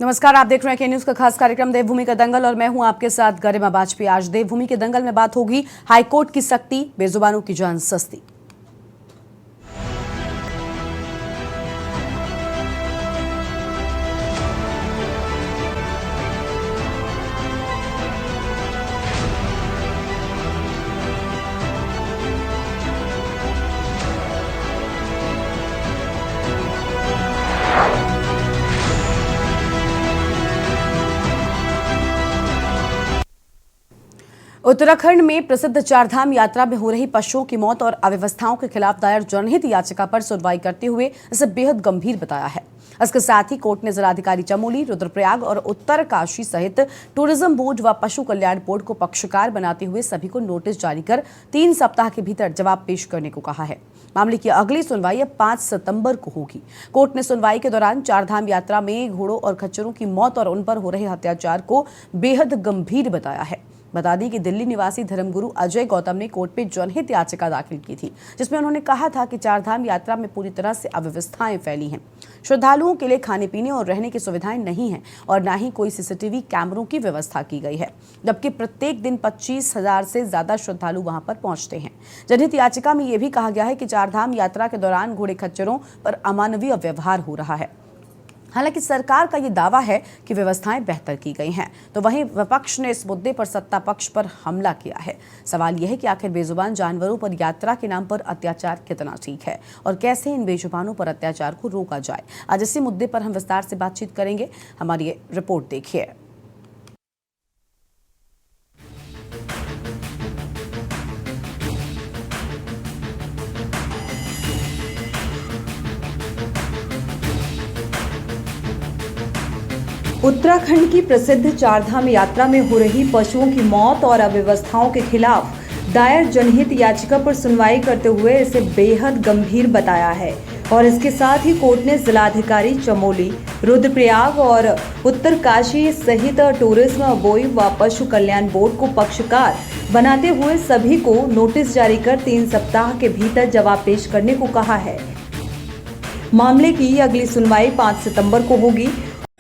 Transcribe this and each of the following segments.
नमस्कार, आप देख रहे हैं के न्यूज का खास कार्यक्रम देवभूमि का दंगल और मैं हूं आपके साथ गरिमा वाजपेयी। आज देवभूमि के दंगल में बात होगी हाईकोर्ट की सख्ती, बेजुबानों की जान सस्ती। उत्तराखंड में प्रसिद्ध चारधाम यात्रा में हो रही पशुओं की मौत और अव्यवस्थाओं के खिलाफ दायर जनहित याचिका पर सुनवाई करते हुए इसे बेहद गंभीर बताया है। इसके साथ ही कोर्ट ने जिलाधिकारी चमोली, रुद्रप्रयाग और उत्तरकाशी सहित टूरिज्म बोर्ड व पशु कल्याण बोर्ड को पक्षकार बनाते हुए सभी को नोटिस जारी कर 3 सप्ताह के भीतर जवाब पेश करने को कहा है। मामले की अगली सुनवाई अब 5 सितंबर को होगी। कोर्ट ने सुनवाई के दौरान चारधाम यात्रा में घोड़ों और खच्चरों की मौत और उन पर हो रहे अत्याचार को बेहद गंभीर बताया है। बता दें कि दिल्ली निवासी धर्मगुरु अजय गौतम ने कोर्ट में जनहित याचिका दाखिल की थी, जिसमें उन्होंने कहा था कि चारधाम यात्रा में पूरी तरह से अव्यवस्थाएं फैली हैं। श्रद्धालुओं के लिए खाने पीने और रहने की सुविधाएं नहीं हैं और न ही कोई सीसीटीवी कैमरों की व्यवस्था की गई है, जबकि प्रत्येक दिन 25,000 से ज्यादा श्रद्धालु वहां पर पहुंचते हैं। जनहित याचिका में यह भी कहा गया है कि चारधाम यात्रा के दौरान घोड़े खच्चरों पर अमानवीय व्यवहार हो रहा है। हालांकि सरकार का ये दावा है कि व्यवस्थाएं बेहतर की गई हैं, तो वहीं विपक्ष ने इस मुद्दे पर सत्ता पक्ष पर हमला किया है। सवाल यह है कि आखिर बेजुबान जानवरों पर यात्रा के नाम पर अत्याचार कितना ठीक है और कैसे इन बेजुबानों पर अत्याचार को रोका जाए। आज इसी मुद्दे पर हम विस्तार से बातचीत करेंगे। हमारी ये रिपोर्ट देखिए। उत्तराखंड की प्रसिद्ध चारधाम यात्रा में हो रही पशुओं की मौत और अव्यवस्थाओं के खिलाफ दायर जनहित याचिका पर सुनवाई करते हुए इसे बेहद गंभीर बताया है और इसके साथ ही कोर्ट ने जिलाधिकारी चमोली, रुद्रप्रयाग और उत्तरकाशी सहित टूरिज्म बोर्ड व पशु कल्याण बोर्ड को पक्षकार बनाते हुए सभी को नोटिस जारी कर 3 सप्ताह के भीतर जवाब पेश करने को कहा है। मामले की अगली सुनवाई 5 सितंबर को होगी।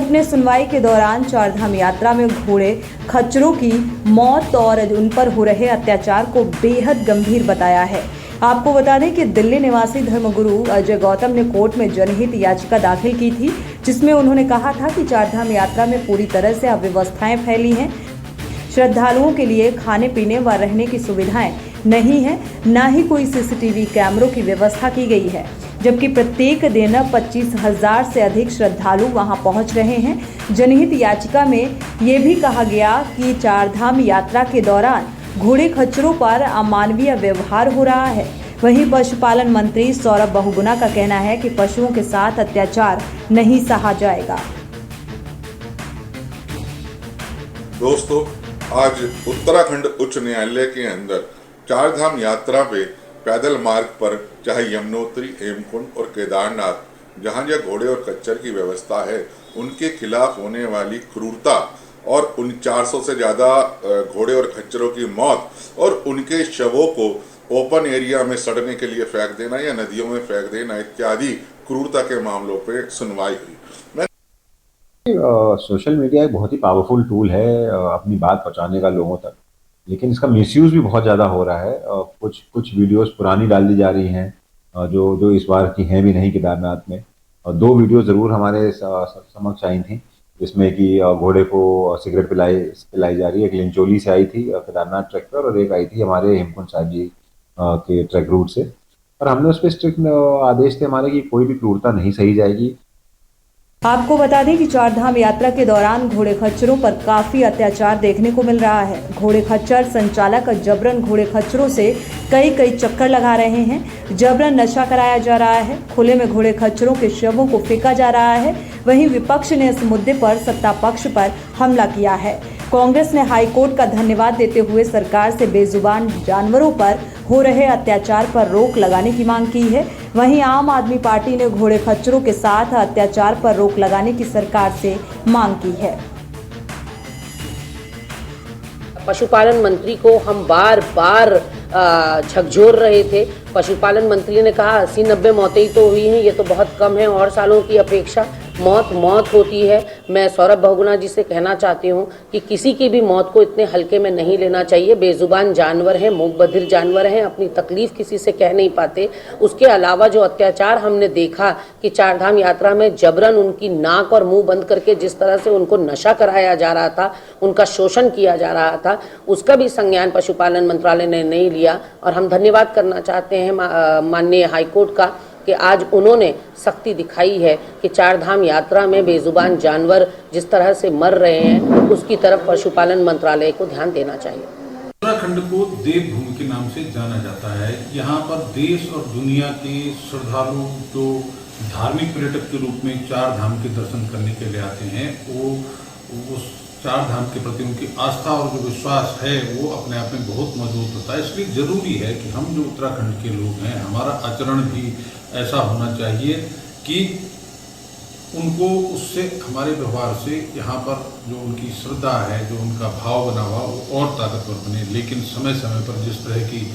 ने सुनवाई के दौरान चारधाम यात्रा में घोड़े खच्चरों की मौत और उन पर हो रहे अत्याचार को बेहद गंभीर बताया है। आपको बता दें कि दिल्ली निवासी धर्मगुरु अजय गौतम ने कोर्ट में जनहित याचिका दाखिल की थी, जिसमें उन्होंने कहा था कि चारधाम यात्रा में पूरी तरह से अव्यवस्थाएं फैली हैं। श्रद्धालुओं के लिए खाने पीने व रहने की सुविधाएं नहीं है, न ही कोई सीसीटीवी कैमरों की व्यवस्था की गई है, जबकि प्रत्येक दिन 25,000 से अधिक श्रद्धालु वहां पहुंच रहे हैं। जनहित याचिका में ये भी कहा गया कि चारधाम यात्रा के दौरान घोड़े खच्चरों पर अमानवीय व्यवहार हो रहा है। वहीं पशुपालन मंत्री सौरभ बहुगुणा का कहना है कि पशुओं के साथ अत्याचार नहीं सहा जाएगा। दोस्तों, आज उत्तराखंड उच्च न्यायालय के अंदर चारधाम यात्रा पे पैदल मार्ग पर चाहे यमुनोत्री, हेमकुंड और केदारनाथ जहाँ जहाँ घोड़े और खच्चर की व्यवस्था है, उनके खिलाफ होने वाली क्रूरता और उन 400 से ज़्यादा घोड़े और खच्चरों की मौत और उनके शवों को ओपन एरिया में सड़ने के लिए फेंक देना या नदियों में फेंक देना इत्यादि क्रूरता के मामलों पे सुनवाई हुई। सोशल मीडिया एक बहुत ही पावरफुल टूल है अपनी बात पहुंचाने का लोगों तक, लेकिन इसका मिसयूज भी बहुत ज़्यादा हो रहा है। कुछ वीडियोस पुरानी डाल दी जा रही हैं जो इस बार की हैं भी नहीं केदारनाथ में। 2 वीडियो ज़रूर हमारे समक्ष आई थी, जिसमें कि घोड़े को सिगरेट पिलाई जा रही है। एक लिंचोली से आई थी केदारनाथ ट्रैक पर और एक आई थी हमारे हेमकुंड साहिब जी के ट्रैक रूट से। और हमने उस पर स्ट्रिक्ट आदेश थे हमारे कि कोई भी क्रूरता नहीं सही जाएगी। आपको बता दें कि चारधाम यात्रा के दौरान घोड़े खच्चरों पर काफी अत्याचार देखने को मिल रहा है। घोड़े खच्चर संचालक जबरन घोड़े खच्चरों से कई चक्कर लगा रहे हैं। जबरन नशा कराया जा रहा है। खुले में घोड़े खच्चरों के शवों को फेंका जा रहा है। वहीं विपक्ष ने इस मुद्दे पर सत्ता पक्ष पर हमला किया है। कांग्रेस ने हाईकोर्ट का धन्यवाद देते हुए सरकार से बेजुबान जानवरों पर हो रहे अत्याचार पर रोक लगाने की मांग की है। वहीं आम आदमी पार्टी ने घोड़े खच्चरों के साथ अत्याचार पर रोक लगाने की सरकार से मांग की है। पशुपालन मंत्री को हम बार बार झकझोर रहे थे। पशुपालन मंत्री ने कहा 80-90 मौतें ही तो हुई हैं, ये तो बहुत कम है और सालों की अपेक्षा। मौत मौत होती है। मैं सौरभ बहुगुणा जी से कहना चाहती हूँ कि किसी की भी मौत को इतने हल्के में नहीं लेना चाहिए। बेजुबान जानवर हैं, मूक बधिर जानवर हैं, अपनी तकलीफ किसी से कह नहीं पाते। उसके अलावा जो अत्याचार हमने देखा कि चारधाम यात्रा में जबरन उनकी नाक और मुंह बंद करके जिस तरह से उनको नशा कराया जा रहा था, उनका शोषण किया जा रहा था, उसका भी संज्ञान पशुपालन मंत्रालय ने नहीं लिया। और हम धन्यवाद करना चाहते हैं माननीय हाईकोर्ट का कि आज उन्होंने सख्ती दिखाई है कि चारधाम यात्रा में बेजुबान जानवर जिस तरह से मर रहे हैं उसकी तरफ पशुपालन मंत्रालय को ध्यान देना चाहिए। उत्तराखंड को देवभूमि के नाम से जाना जाता है। यहाँ पर देश और दुनिया के श्रद्धालु जो धार्मिक पर्यटक के रूप में चार धाम के दर्शन करने के लिए आते हैं, वो उस चार धाम के प्रति उनकी आस्था और जो विश्वास है वो अपने आप में बहुत मजबूत होता है। इसलिए ज़रूरी है कि हम जो उत्तराखंड के लोग हैं, हमारा आचरण भी ऐसा होना चाहिए कि उनको उससे, हमारे व्यवहार से यहाँ पर जो उनकी श्रद्धा है, जो उनका भाव बना हुआ वो और ताकतवर बने। लेकिन समय समय पर जिस तरह की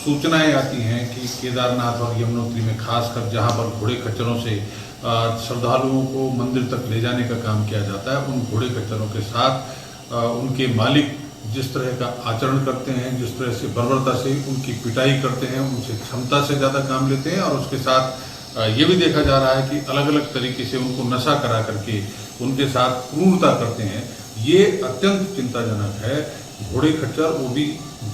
सूचनाएं आती हैं कि केदारनाथ और यमुनोत्री में खासकर जहाँ पर घोड़े खच्चरों से श्रद्धालुओं को मंदिर तक ले जाने का काम किया जाता है, उन घोड़े खच्चरों के साथ उनके मालिक जिस तरह का आचरण करते हैं, जिस तरह से बर्बरता से उनकी पिटाई करते हैं, उनसे क्षमता से ज़्यादा काम लेते हैं। और उसके साथ ये भी देखा जा रहा है कि अलग अलग तरीके से उनको नशा करा करके उनके साथ क्रूरता करते हैं। ये अत्यंत चिंताजनक है। घोड़े खच्चर वो भी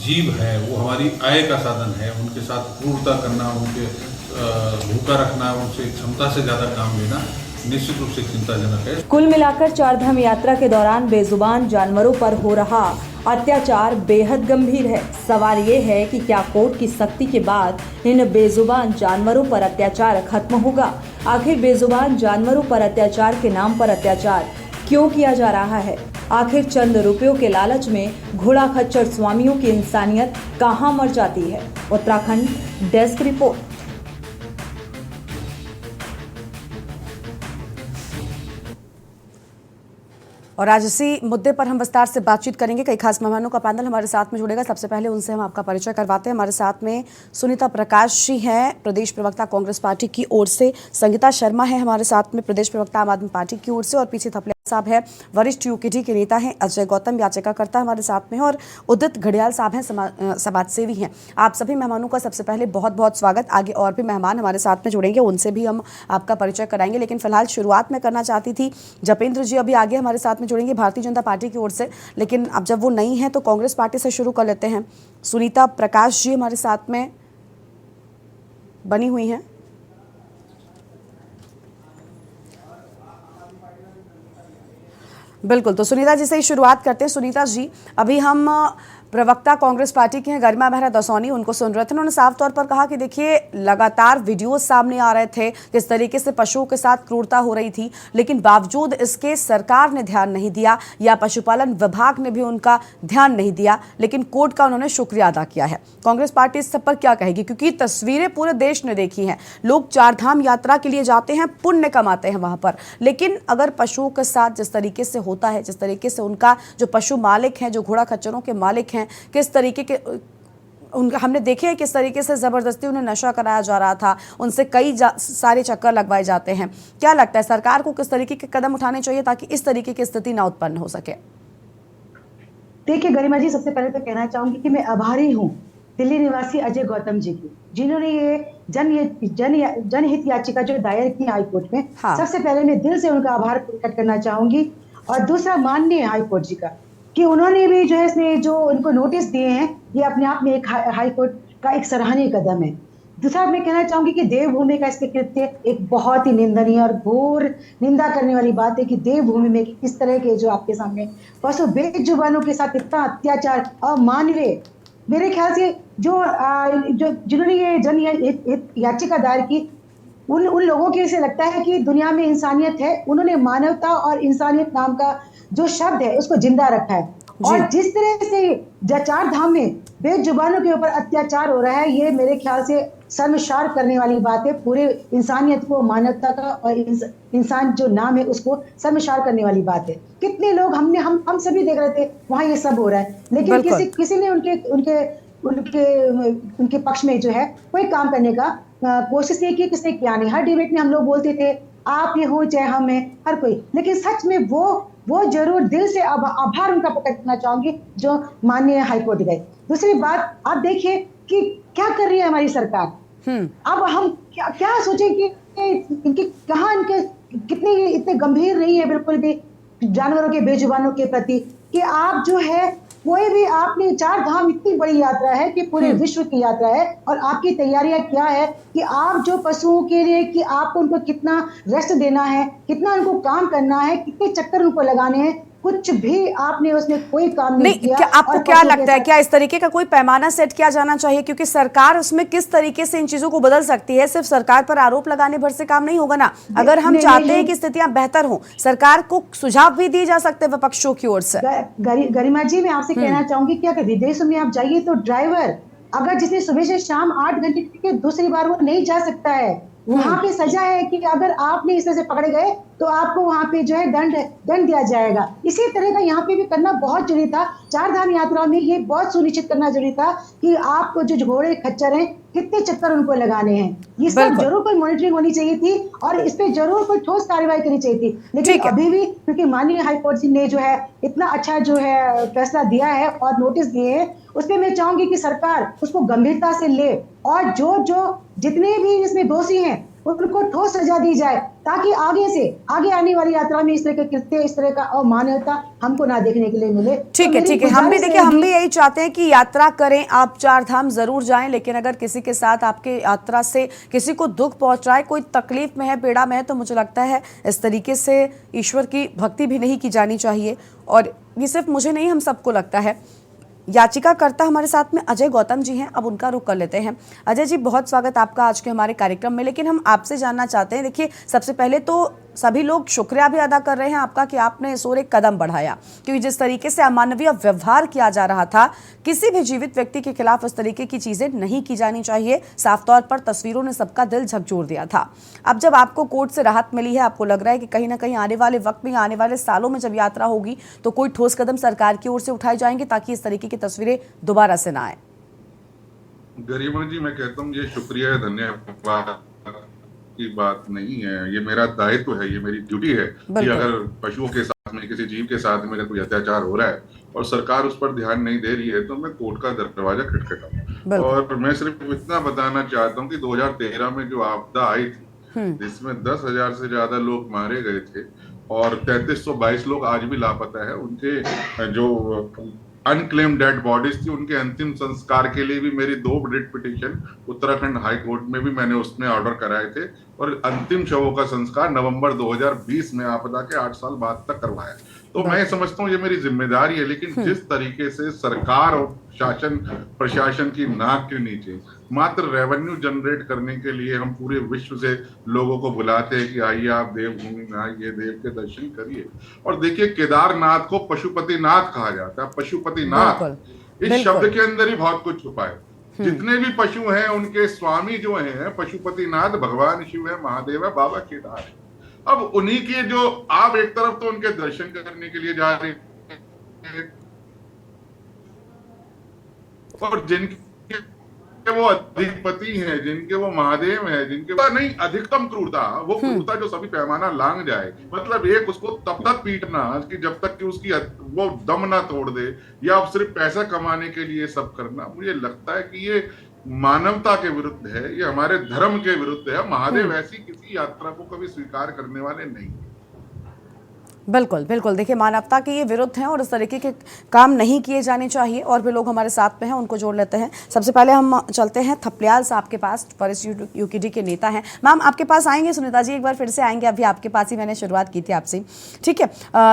जीव है, वो हमारी आय का साधन है। उनके साथ क्रूरता करना, उनके भूखा रखना, उनसे क्षमता से ज़्यादा काम लेना निश्चित रूप से चिंताजनक है। कुल मिलाकर चारधाम यात्रा के दौरान बेजुबान जानवरों पर हो रहा अत्याचार बेहद गंभीर है। सवाल ये है कि क्या कोर्ट की सख्ती के बाद इन बेजुबान जानवरों पर अत्याचार खत्म होगा? आखिर बेजुबान जानवरों पर अत्याचार के नाम पर अत्याचार क्यों किया जा रहा है? आखिर चंद रुपयों के लालच में घोड़ा खच्चर स्वामियों की इंसानियत कहां मर जाती है? Uttarakhand desk report. और आज इसी मुद्दे पर हम विस्तार से बातचीत करेंगे। कई खास मेहमानों का पैनल हमारे साथ में जुड़ेगा। सबसे पहले उनसे हम आपका परिचय करवाते हैं। हमारे साथ में सुनीता प्रकाश जी हैं, प्रदेश प्रवक्ता कांग्रेस पार्टी की ओर से। संगीता शर्मा है हमारे साथ में, प्रदेश प्रवक्ता आम आदमी पार्टी की ओर से। और पीछे थपलिया साहब है, वरिष्ठ यूकेडी के नेता हैं। अजय गौतम याचिकाकर्ता हमारे साथ में, और उदित घड़ियाल साहब हैं, समाज सेवी हैं। आप सभी मेहमानों का सबसे पहले बहुत बहुत स्वागत। आगे और भी मेहमान हमारे साथ में जुड़ेंगे, उनसे भी हम आपका परिचय कराएंगे। लेकिन फिलहाल शुरुआत में करना चाहती थी, जपेंद्र जी अभी आगे हमारे साथ में जुड़ेंगे भारतीय जनता पार्टी की ओर से, लेकिन अब जब वो नहीं है तो कांग्रेस पार्टी से शुरू कर लेते हैं। सुनीता प्रकाश जी हमारे साथ में बनी हुई हैं। बिल्कुल, तो सुनीता जी से ही शुरुआत करते हैं। सुनीता जी, अभी हम प्रवक्ता कांग्रेस पार्टी के हैं गरिमा मेहरा दसौनी, उनको सुन रहे थे। उन्होंने साफ तौर पर कहा कि देखिए लगातार वीडियोस सामने आ रहे थे किस तरीके से पशुओं के साथ क्रूरता हो रही थी, लेकिन बावजूद इसके सरकार ने ध्यान नहीं दिया या पशुपालन विभाग ने भी उनका ध्यान नहीं दिया, लेकिन कोर्ट का उन्होंने शुक्रिया अदा किया है। कांग्रेस पार्टी इस सब पर क्या कहेगी? क्योंकि तस्वीरें पूरे देश ने देखी हैं, लोग चारधाम यात्रा के लिए जाते हैं, पुण्य कमाते हैं वहां पर, लेकिन अगर पशुओं के साथ जिस तरीके से होता है, जिस तरीके से उनका जो पशु मालिक हैं, जो घोड़ा खच्चरों के मालिक हैं, किस तरीके के उनका हमने देखे हैं, किस तरीके से ज़बरदस्ती उन्हें नशा कराया जा रहा था, उनसे कई सारे चक्कर लगवाए जाते हैं। क्या लगता है सरकार को किस तरीके के कदम उठाने चाहिए ताकि इस तरीके की स्थिति ना उत्पन्न हो सके? देखिए गरिमा जी, सबसे पहले तो कहना चाहूंगी कि मैं आभारी हूँ दिल्ली निवासी अजय गौतम जी की, जिन्होंने ये जनहित याचिका जो दायर की हाईकोर्ट में। हाँ। सबसे पहले मैं दिल से उनका आभार प्रकट करना चाहूंगी। और दूसरा माननीय हाईकोर्ट जी का कि उन्होंने भी जो है इसमें जो उनको नोटिस दिए हैं, ये अपने आप में एक हाईकोर्ट का एक सराहनीय कदम है। दूसरा मैं कहना चाहूंगी कि देवभूमि का इसके कृत्य एक बहुत ही निंदनीय और घोर निंदा करने वाली बात है कि देवभूमि में इस तरह के जो आपके सामने पशु बेजुबानों के साथ इतना अत्याचार अमानवीय, मेरे ख्याल से जिन्होंने ये याचिका दायर की उन लोगों के से लगता है कि दुनिया में इंसानियत है। उन्होंने मानवता और इंसानियत नाम का जो शब्द है उसको जिंदा रखा है। और जिस तरह से चार धाम में बेजुबानों के ऊपर अत्याचार हो रहा है, ये मेरे ख्याल से शर्मसार करने वाली बात है। पूरे इंसानियत को, मानवता का और इंसान जो नाम है उसको शर्मसार करने वाली बात है। कितने लोग हम सभी देख रहे थे वहाँ ये सब हो रहा है, लेकिन किसी ने उनके पक्ष में जो है कोई काम करने का कोशिश नहीं की, किसने किया नहीं। हर डिबेट में हम लोग बोलते थे आप ये हो चाहे हम हैं, हर कोई, लेकिन सच में वो जरूर दिल से आभार उनका प्रकट करना चाहूंगी जो माननीय हाईकोर्ट गए। दूसरी बात, आप देखिए कि क्या कर रही है हमारी सरकार। अब हम क्या सोचें कि इनके कहाँ इनके कितने इतने गंभीर नहीं है बिल्कुल भी जानवरों के बेजुबानों के प्रति, कि आप जो है कोई भी, आपने 4 धाम इतनी बड़ी यात्रा है कि पूरे विश्व की यात्रा है, और आपकी तैयारियां क्या है कि आप जो पशुओं के लिए कि आपको उनको कितना रेस्ट देना है, कितना उनको काम करना है, कितने चक्कर उनको लगाने हैं, कुछ भी आपने उसमें कोई काम नहीं किया। क्या आपको क्या लगता है, क्या इस तरीके का कोई पैमाना सेट किया जाना चाहिए? क्योंकि सरकार उसमें किस तरीके से इन चीजों को बदल सकती है, सिर्फ सरकार पर आरोप लगाने भर से काम नहीं होगा ना। अगर हम चाहते हैं कि स्थितियां बेहतर हों, सरकार को सुझाव भी दिए जा सकते हैं विपक्षों की ओर से। गरिमा जी, मैं आपसे कहना चाहूंगी कि अगर विदेशों में आप जाइए तो ड्राइवर अगर जिसने सुबह से शाम 8 घंटे की दूसरी बार वो नहीं जा सकता है, वहां पे सजा है कि अगर आपने इस तरह से पकड़े गए तो आपको वहां पे जो है दंड दिया जाएगा। इसी तरह का यहाँ पे भी करना बहुत जरूरी था। 4 धाम यात्रा में ये बहुत सुनिश्चित करना जरूरी था कि आपको जो घोड़े खच्चर हैं कितने चक्कर उनको लगाने हैं, ये सब जरूर कोई मॉनिटरिंग होनी चाहिए थी और इस पे जरूर कोई ठोस कार्रवाई करनी चाहिए थी। लेकिन अभी भी क्योंकि माननीय हाईकोर्ट ने जो है इतना अच्छा जो है फैसला दिया है और नोटिस दिए हैं, उसपे मैं चाहूंगी कि सरकार उसको गंभीरता से ले और जो जितने भी इसमें दोषी हैं उनको ठोस सजा दी जाए, ताकि आगे आने वाली यात्रा में इस तरह के कृत्य, इस तरह का अमानवता हमको ना देखने के लिए मिले। ठीक है, हम भी देखिए, हम भी यही चाहते हैं कि यात्रा करें, आप 4 धाम जरूर जाएं, लेकिन अगर किसी के साथ आपके यात्रा से किसी को दुख पहुंच रहा है, कोई तकलीफ में है, पीड़ा में है, तो मुझे लगता है इस तरीके से ईश्वर की भक्ति भी नहीं की जानी चाहिए। और ये सिर्फ मुझे नहीं, हम सबको लगता है। याचिकाकर्ता हमारे साथ में अजय गौतम जी हैं, अब उनका रुख कर लेते हैं। अजय जी, बहुत स्वागत आपका आज के हमारे कार्यक्रम में। लेकिन हम आपसे जानना चाहते हैं, देखिए सबसे पहले तो सभी लोग शुक्रिया भी अदा कर रहे हैं आपका कि आपने इस ओर एक कदम बढ़ाया, क्योंकि जिस तरीके से अमानवीय व्यवहार किया जा रहा था, किसी भी जीवित व्यक्ति के खिलाफ इस तरीके की चीजें नहीं की जानी चाहिए। साफ तौर पर तस्वीरों ने सबका दिल झकझोर दिया था। अब जब आपको कोर्ट से राहत मिली है, आपको लग रहा है कि कहीं ना कहीं आने वाले वक्त में, आने वाले सालों में जब यात्रा होगी तो कोई ठोस कदम सरकार की ओर से उठाए जाएंगे ताकि इस तरीके की तस्वीरें दोबारा से ना आए? गरिमा जी, मैं कहता हूँ ये शुक्रिया धन्यवाद की बात नहीं है, ये मेरा दायित्व है, ये मेरी ड्यूटी है कि अगर पशुओं के साथ में, किसी जीव के साथ में अगर कोई अत्याचार हो रहा है और सरकार उस पर ध्यान नहीं दे रही है तो मैं कोर्ट का दरवाजा खटखटाऊं। और मैं सिर्फ इतना बताना चाहता हूँ कि 2013 में जो आपदा आई थी जिसमें 10,000 से ज्यादा लोग मारे गए थे और 3322 लोग आज भी लापता है, उनके जो अनक्लेम्ड डेड बॉडीज थी उनके अंतिम संस्कार के लिए भी मेरी 2 writ petition Uttarakhand high court में भी मैंने उसमें ऑर्डर कराए थे और अंतिम शवों का संस्कार नवंबर 2020 में आपदा के 8 साल बाद तक करवाया। तो मैं समझता हूँ ये मेरी जिम्मेदारी है, लेकिन जिस तरीके से सरकार और शासन प्रशासन की नाक के नीचे मात्र रेवेन्यू जनरेट करने के लिए हम पूरे विश्व से लोगों को बुलाते हैं कि आइए आप देवभूमि में आइए, देव के दर्शन करिए। और देखिए, केदारनाथ को पशुपतिनाथ कहा जाता है। पशुपतिनाथ इस शब्द के अंदर ही बहुत कुछ छुपा है। जितने भी पशु हैं उनके स्वामी जो हैं पशुपतिनाथ भगवान शिव है, महादेव है, बाबा केदार है। अब उन्हीं के जो आप एक तरफ तो उनके दर्शन करने के लिए जा रहे हैं और जिनके वो अधिपति हैं, जिनके वो महादेव हैं, जिनके वो नहीं अधिकतम क्रूरता, वो क्रूरता जो सभी पैमाना लांग जाए, मतलब एक उसको तब तक पीटना कि जब तक कि उसकी वो दम ना तोड़ दे या सिर्फ पैसा कमाने के लिए सब करना, मुझे लगता है कि ये मानवता के विरुद्ध है, ये हमारे धर्म के विरुद्ध है। महादेव ऐसी किसी यात्रा को कभी स्वीकार करने वाले नहीं। बिल्कुल बिल्कुल, देखिए मानवता के ये विरुद्ध हैं और इस तरीके के काम नहीं किए जाने चाहिए। और भी लोग हमारे साथ में हैं, उनको जोड़ लेते हैं। सबसे पहले हम चलते हैं थपलियाल साहब के पास, वरिष्ठ यूकेडी के नेता हैं। मैम आपके पास आएंगे, सुनीता जी एक बार फिर से आएंगे, अभी आपके पास ही मैंने शुरुआत की थी आपसे, ठीक है।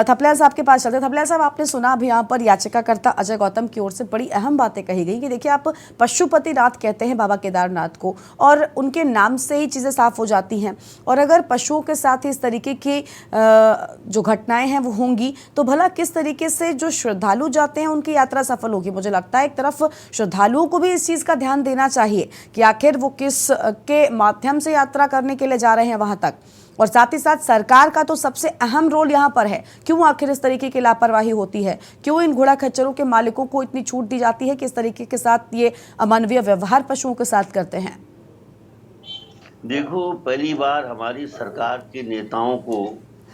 थपलियाल साहब के पास चलते हैं। थपलियाल साहब, आपने सुना अभी यहाँ पर याचिकाकर्ता अजय गौतम की ओर से बड़ी अहम बातें कही गई कि देखिए आप पशुपतिनाथ कहते हैं बाबा केदारनाथ को और उनके नाम से ही चीज़ें साफ हो जाती हैं, और अगर पशुओं के साथ ही इस तरीके की जो घटनाएं हैं वो होंगी तो भला किस तरीके से जो श्रद्धालु जाते हैं उनकी यात्रा सफल होगी। मुझे लगता है एक तरफ श्रद्धालुओं को भी इस चीज़ का ध्यान देना चाहिए कि आखिर वो किस के माध्यम से यात्रा करने के लिए जा रहे हैं वहां तक, और साथ ही साथ सरकार का तो सबसे अहम रोल यहाँ पर है। क्यों आखिर इस तरीके की लापरवाही होती है, क्यों इन घोड़ा खच्चरों के मालिकों को इतनी छूट दी जाती है कि इस तरीके के साथ ये अमानवीय व्यवहार पशुओं के साथ करते हैं? देखो, पहली बार हमारी सरकार के नेताओं को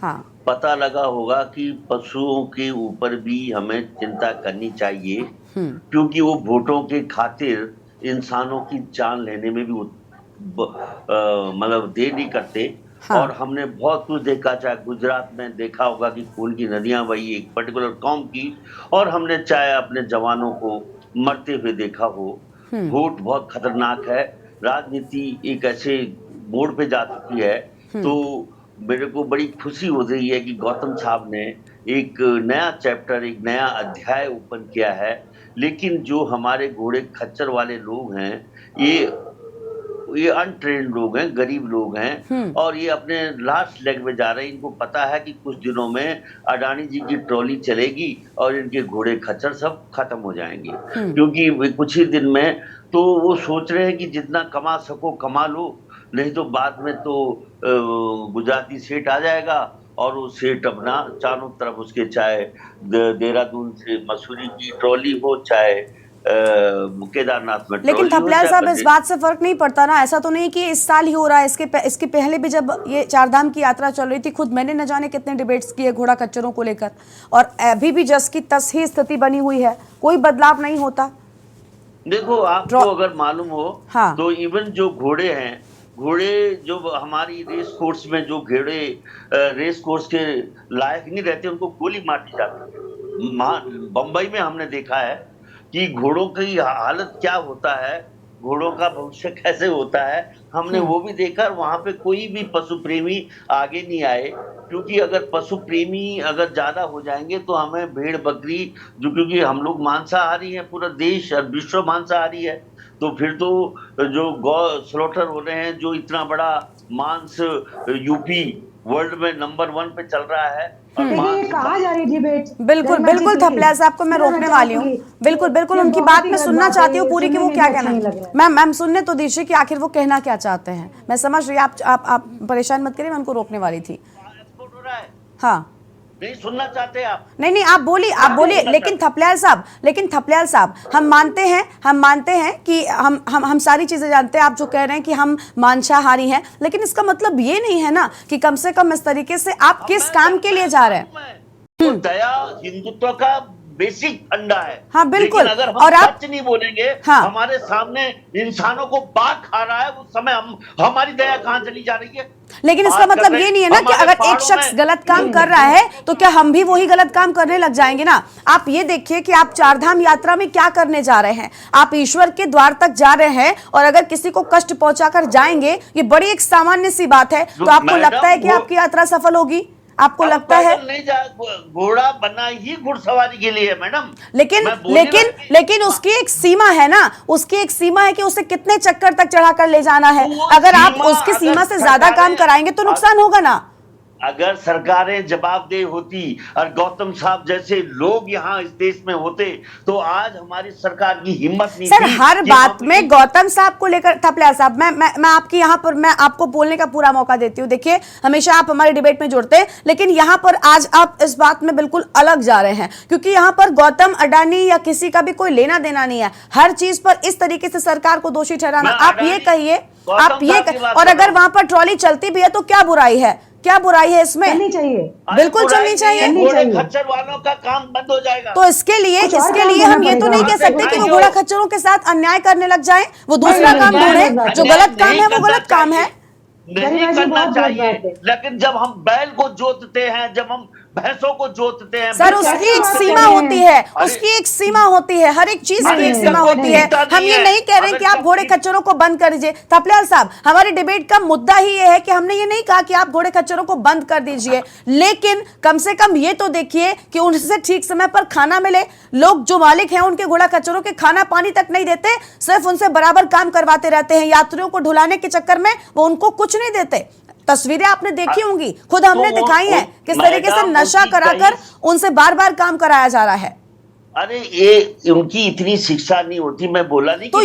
हाँ। पता लगा होगा कि पशुओं के ऊपर भी हमें चिंता करनी चाहिए, क्योंकि वो वोटों के खातिर इंसानों की जान लेने में भी मतलब देर नहीं करते। हाँ। और हमने बहुत कुछ देखा, चाहे गुजरात में देखा होगा कि खून की नदियां बही एक पर्टिकुलर कौम की, और हमने चाहे अपने जवानों को मरते हुए देखा हो। वोट बहुत खतरनाक है, राजनीति एक ऐसे मोड़ पे जा चुकी है। तो मेरे को बड़ी खुशी हो रही है कि गौतम साहब ने एक नया चैप्टर, एक नया अध्याय ओपन किया है। लेकिन जो हमारे घोड़े खच्चर वाले लोग हैं, ये अनट्रेन्ड लोग हैं, गरीब लोग हैं, और ये अपने लास्ट लेग में जा रहे हैं। इनको पता है कि कुछ दिनों में अडानी जी की ट्रॉली चलेगी और इनके घोड़े खच्चर सब खत्म हो जाएंगे, क्योंकि कुछ ही दिन में तो वो सोच रहे हैं कि जितना कमा सको कमा लो, नहीं तो बाद में तो गुजराती सेठ आ जाएगा और वो सेठ अपना चारों तरफ उसके, चाहे देहरादून से मसूरी की ट्रॉली हो, चाहे केदारनाथ में। लेकिन थपलियाल साहब, इस बात से फर्क नहीं पड़ता ना? ऐसा तो नहीं कि इस साल ही हो रहा है, इसके पहले भी जब ये चारधाम की यात्रा चल रही थी, खुद मैंने न जाने कितने डिबेट्स किए घोड़ा खच्चरों को लेकर, और अभी भी जस की तस ही स्थिति बनी हुई है, कोई बदलाव नहीं होता। देखो, आपको अगर मालूम हो, हाँ। तो इवन जो घोड़े हैं, घोड़े जो हमारी रेस कोर्स में जो घोड़े रेस कोर्स के लायक नहीं रहते, उनको गोली मार दी जाती है। बम्बई में हमने देखा है कि घोड़ों की हालत क्या होता है, घोड़ों का भविष्य कैसे होता है, हमने वो भी देखा। वहां पे कोई भी पशु प्रेमी आगे नहीं आए, क्योंकि अगर पशु प्रेमी अगर ज्यादा हो जाएंगे तो हमें भेड़ बकरी, जो क्योंकि हम लोग मांसाहारी हैं, पूरा देश और विश्व मांसाहारी है, तो फिर तो जो गौ स्लॉटर हो रहे हैं, जो इतना बड़ा मांस यूपी वर्ल्ड में नंबर 1 पे चल रहा है। ये कहा जा रही डिबेट, बिल्कुल बिल्कुल थपलियाल साहब को मैं रोकने वाली हूँ, बिल्कुल उनकी बात मैं सुनना चाहती हूँ पूरी, कि वो क्या कहना। मैम सुनने तो दीजिए कि आखिर वो कहना क्या चाहते हैं। मैं समझ रही, आप परेशान मत करिए, मैं उनको रोकने वाली थी। हाँ, नहीं सुनना चाहते आप? नहीं, आप बोलिए। लेकिन थपलियाल साहब, हम मानते हैं कि हम सारी चीजें जानते हैं। आप जो कह रहे हैं कि हम मांसाहारी हैं, लेकिन इसका मतलब ये नहीं है ना कि कम से कम इस तरीके से आप किस काम के लिए जा रहे हैं। तो दया हिंदुत्व का बेसिक फंडा है। हाँ बिल्कुल, अगर हम और आप सच नहीं बोलेंगे, हाँ। हमारे सामने इंसानों को बाघ खा रहा है, उस समय हमारी दया कहां चली जा रही है? लेकिन इसका मतलब ये नहीं है ना कि अगर एक शख्स गलत काम कर रहा है तो क्या हम भी वही गलत काम करने लग जाएंगे ना? आप ये देखिए कि आप चारधाम यात्रा में क्या करने जा रहे हैं। आप ईश्वर के द्वार तक जा रहे हैं, और अगर किसी को कष्ट पहुंचाकर जाएंगे, ये बड़ी एक सामान्य सी बात है, तो आपको लगता है कि आपकी यात्रा सफल होगी? आपको लगता है? घोड़ा बना ही घुड़सवारी के लिए मैडम। लेकिन उसकी एक सीमा है ना, उसकी एक सीमा है कि उसे कितने चक्कर तक चढ़ाकर ले जाना है। अगर आप उसकी सीमा से ज्यादा काम कराएंगे तो नुकसान होगा ना। अगर सरकारें जवाबदेह होती और गौतम साहब जैसे लोग यहाँ इस देश में होते, तो आज हमारी सरकार की हिम्मत नहीं सर थी। हर बात में गौतम साहब को लेकर थपलियाल साहब, मैं आपकी यहाँ पर मैं आपको बोलने का पूरा मौका देती हूँ। देखिए, हमेशा आप हमारे डिबेट में जुड़ते हैं, लेकिन यहाँ पर आज आप इस बात में बिल्कुल अलग जा रहे हैं, क्योंकि यहाँ पर गौतम अडानी या किसी का भी कोई लेना देना नहीं है। हर चीज पर इस तरीके से सरकार को दोषी ठहराना, आप ये कहिए, और अगर वहां पर ट्रॉली चलती भी है तो क्या बुराई है? क्या बुराई है इसमें? चलनी चाहिए, बिल्कुल चलनी चाहिए। खच्चर वालों का काम बंद हो जाएगा। तो इसके लिए हम ये तो नहीं कह सकते कि वो घोड़ा खच्चरों के साथ अन्याय करने लग जाए। वो दूसरा काम ढूंढे, जो गलत काम है वो गलत काम है, नहीं करना चाहिए। लेकिन जब हम बैल को जोतते हैं, जब हम भैंसों को जोतते हैं, सर उसकी एक सीमा होती है, उसकी एक सीमा होती है, हर एक चीज की एक सीमा होती है। हम ये नहीं कह रहे कि आप घोड़े खच्चरों को बंद कर दीजिए। थपलियाल साहब, हमारे डिबेट का मुद्दा ही ये है कि हमने ये नहीं कहा कि आप घोड़े खच्चरों को बंद कर दीजिए, लेकिन कम से कम ये तो देखिए कि उनसे ठीक समय पर खाना मिले। लोग जो मालिक हैं उनके घोड़ा खच्चरों के खाना पानी तक नहीं देते, सिर्फ उनसे बराबर काम करवाते रहते हैं। यात्रियों को ढुलाने के चक्कर में वो उनको कुछ नहीं देते। तस्वीरें आपने देखी होंगी, खुद हमने दिखाई हैं, किस तरीके से नशा कराकर उनसे बार बार काम कराया जा रहा है। अरे ये उनकी इतनी शिक्षा नहीं होती, मैं बोला नहीं। तो